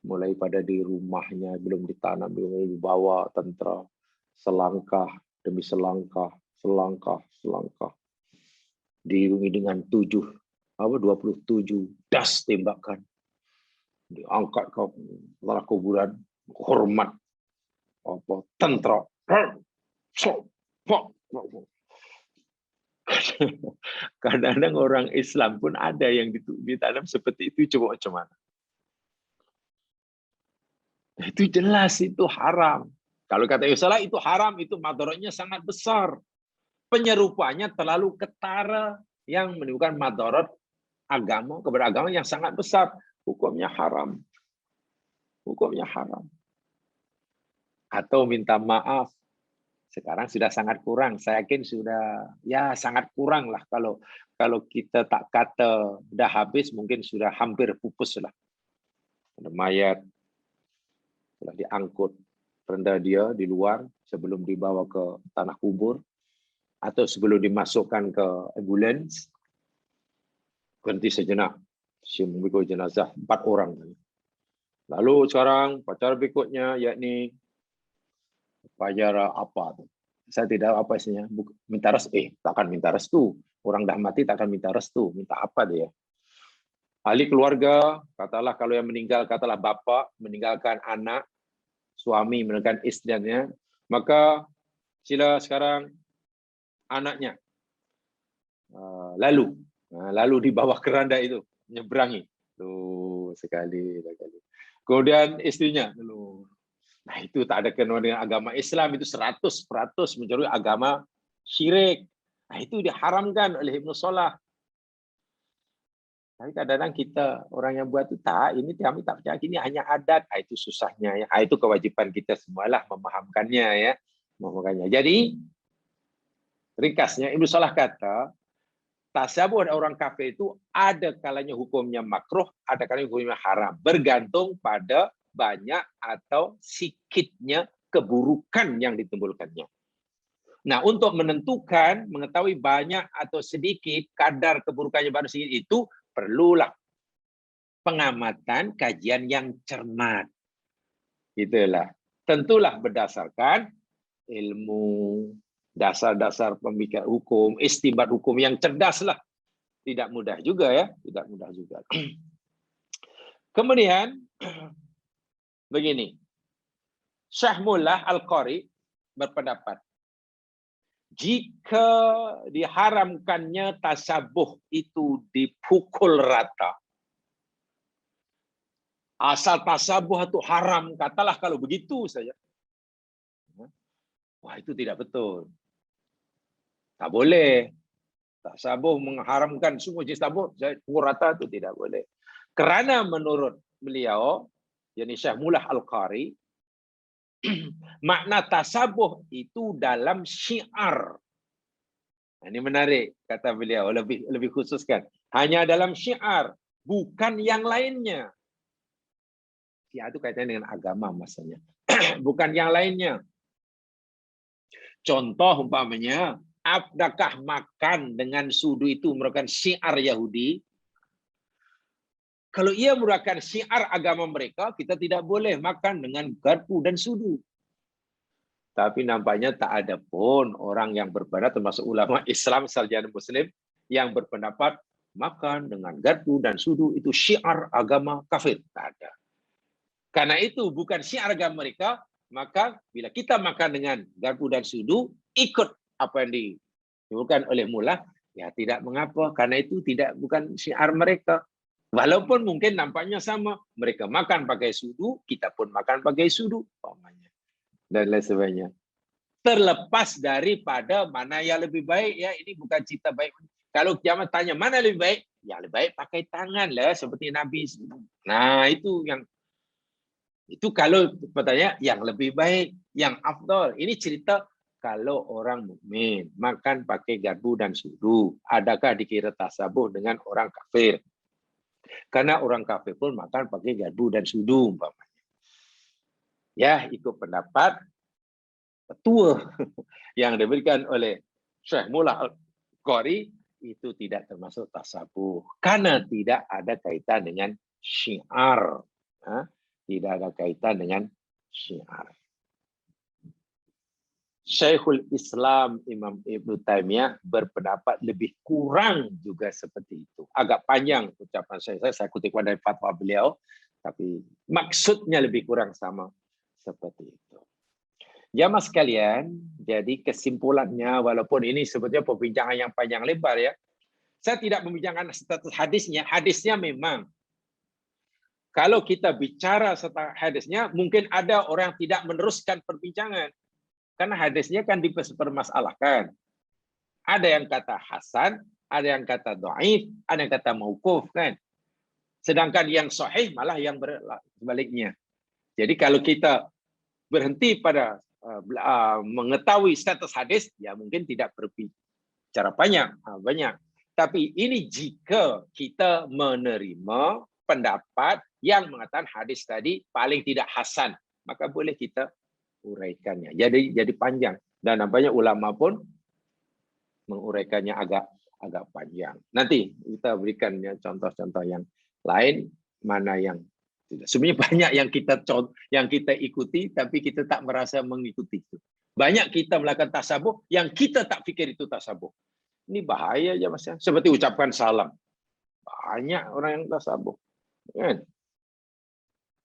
Mulai pada di rumahnya, belum ditanam, belum dibawa tentara, selangkah demi selangkah, selangkah. Diiringi dengan 27 das tembakan. Diangkat ke tanah kuburan, hormat tentara. Kadang-kadang orang Islam pun ada yang ditanam seperti itu, coba macam mana? Itu jelas itu haram. Kalau kata Yusuf itu haram, itu madaratnya sangat besar. Penyerupanya terlalu ketara yang menimbulkan madarat agama kepada agama yang sangat besar. Hukumnya haram. Hukumnya haram. Atau minta maaf. Sekarang sudah sangat kurang. Saya yakin sudah ya sangat kurang lah kalau kita tak kata sudah habis mungkin sudah hampir pupus lah. Ada mayat telah diangkut rendah dia di luar sebelum dibawa ke tanah kubur atau sebelum dimasukkan ke ambulans berhenti sejenak memikul jenazah 4 orang. Lalu sekarang upacara berikutnya yakni upacara apa tuh? Saya tidak apa isinya, minta restu. Takkan minta restu. Orang dah mati takkan minta restu. Minta apa dia? ahli keluarga, katalah kalau yang meninggal, katalah bapa meninggalkan anak, suami meninggalkan istrinya, maka sila sekarang anaknya lalu di bawah keranda itu menyeberangi tuh sekali. Kemudian istrinya lalu, nah itu tak ada kaitan dengan agama Islam, itu 100% mencuri agama syirik. Nah itu diharamkan oleh Ibnu Salah. Tapi kadang-kadang kita orang yang buat itu ini kami tak percaya, ini hanya adat. Itu susahnya ya. Itu kewajiban kita semualah memahamkannya ya. Jadi ringkasnya Ibnu Salah kata tasabuh orang kafir itu ada kalanya hukumnya makruh, ada kalanya hukumnya haram, bergantung pada banyak atau sedikitnya keburukan yang ditimbulkannya. Nah, untuk menentukan, mengetahui banyak atau sedikit kadar keburukannya baru sedikit itu perlulah pengamatan, kajian yang cermat. Itulah. Tentulah berdasarkan ilmu, dasar-dasar pemikiran hukum, istinbat hukum yang cerdas lah. Tidak mudah juga ya, tidak mudah juga. Kemudian begini, Syekh Mullah Al-Qari berpendapat, jika diharamkannya tasabuh itu dipukul rata, asal tasabuh itu haram, katalah kalau begitu saja. Wah, itu tidak betul. Tak boleh. Tasabuh mengharamkan semua jenis tasabuh, pukul rata itu tidak boleh. Kerana menurut beliau, yakni Syekh Mullah Al-Qari, makna tasabuh itu dalam syiar. Ini menarik, kata beliau, lebih khususkan. Hanya dalam syiar, bukan yang lainnya. Syiar itu kaitannya dengan agama maksudnya. Bukan yang lainnya. Contoh umpamanya, apakah makan dengan sudu itu merupakan syiar Yahudi? Kalau ia merupakan syiar agama mereka, kita tidak boleh makan dengan garpu dan sudu. Tapi nampaknya tak ada pun orang yang berpendapat, termasuk ulama Islam, sarjana Muslim, yang berpendapat makan dengan garpu dan sudu itu syiar agama kafir. Tak ada. Karena itu bukan syiar agama mereka, maka bila kita makan dengan garpu dan sudu, ikut apa yang dilakukan oleh mullah, ya tidak mengapa, karena itu bukan syiar mereka. Walaupun mungkin nampaknya sama, mereka makan pakai sudu, kita pun makan pakai sudu, dan lain sebagainya. Terlepas daripada mana yang lebih baik, ya ini bukan cerita baik. Kalau kiamat tanya mana lebih baik, ya lebih baik pakai tangan lah, seperti Nabi. Nah itu kalau bertanya yang lebih baik, yang afdal. Ini cerita kalau orang mukmin makan pakai garpu dan sudu, adakah dikira tasabuh dengan orang kafir? Karena orang kafir pun makan pakai garpu dan sudu umpamanya. Ya, ikut pendapat petua yang diberikan oleh Syekh Mullah Al-Qari itu tidak termasuk tasabuh karena tidak ada kaitan dengan syiar. Tidak ada kaitan dengan syiar. Syekhul Islam Imam Ibnu Taimiyah berpendapat lebih kurang juga seperti itu. Agak panjang ucapan saya kutip dari fatwa beliau, tapi maksudnya lebih kurang sama seperti itu. Jamaah sekalian, jadi kesimpulannya, walaupun ini sebetulnya perbincangan yang panjang lebar ya, saya tidak membincangkan status hadisnya. Hadisnya memang kalau kita bicara tentang hadisnya, mungkin ada orang yang tidak meneruskan perbincangan. Karena hadisnya kan dipermasalahkan. Ada yang kata hasan, ada yang kata dhaif, ada yang kata mauquf kan. Sedangkan yang sahih malah yang sebaliknya. Jadi kalau kita berhenti pada mengetahui status hadis, ya mungkin tidak berbicara banyak. Tapi ini jika kita menerima pendapat yang mengatakan hadis tadi paling tidak hasan, maka boleh kita uraikannya. Jadi panjang dan nampaknya ulama pun menguraikannya agak panjang. Nanti kita berikan contoh-contoh yang lain mana yang tidak. Sebenarnya banyak yang kita ikuti tapi kita tak merasa mengikuti itu. Banyak kita melakukan tasabuh yang kita tak fikir itu tasabuh. Ini bahaya ya Mas ya. Seperti ucapkan salam. Banyak orang yang tasabuh. Kan?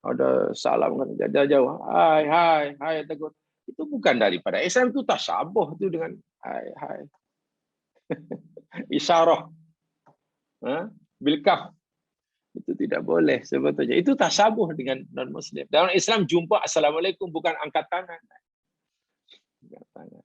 Ada salam kan jaga jauh. Hai, hai, hai tegur. Itu bukan daripada Islam, itu tasabuh itu dengan hai, hai. Isyarah. Bilkaf. Itu tidak boleh sebetulnya. Itu tasabuh dengan non-muslim. Dalam Islam jumpa Assalamualaikum bukan angkat tangan. Angkat tangan.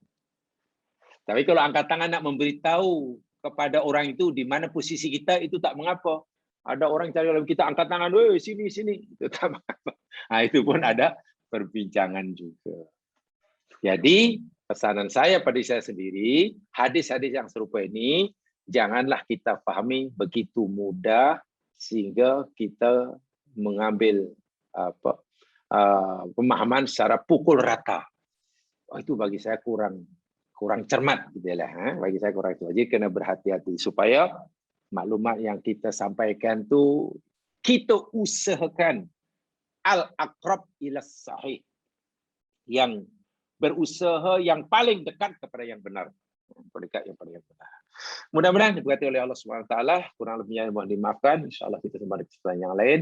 Tapi kalau angkat tangan nak memberitahu kepada orang itu di mana posisi kita, itu tak mengapa. Ada orang cari dalam kita angkat tangan, woi sini sini, itu tak mengapa. Nah, itu pun ada perbincangan juga. Jadi pesanan saya pada saya sendiri, hadis-hadis yang serupa ini janganlah kita pahami begitu mudah sehingga kita mengambil pemahaman secara pukul rata. Itu bagi saya kurang cermat gitu lah. Bagi saya kurang cermat. Jadi kena berhati-hati supaya maklumat yang kita sampaikan tu kita usahakan al-aqrab ila sahih, yang berusaha yang paling dekat kepada yang benar. Mudah-mudahan diberkati oleh Allah Subhanahu wa taala. Kurang lebihnya mohon dimaafkan. Insyaallah kita kembali ke kesempatan yang lain.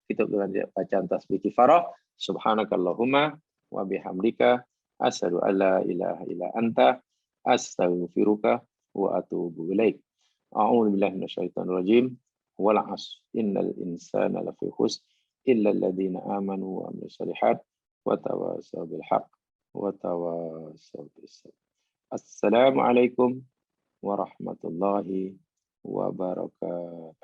Kita bacaan tasbih kifarah. Subhanakallahumma wa bihamdika asyhadu an la ilaha illa anta astaghfiruka wa atubu ilaik. A'udzu billahi minasyaitonir rajim. Wal 'asr innal insana lafi khusr illa alladziina aamanu wa 'amilus shalihat wa tawassaw bil haqq wa tawassaw bis sabr. Assalamualaikum warahmatullahi wabarakatuh.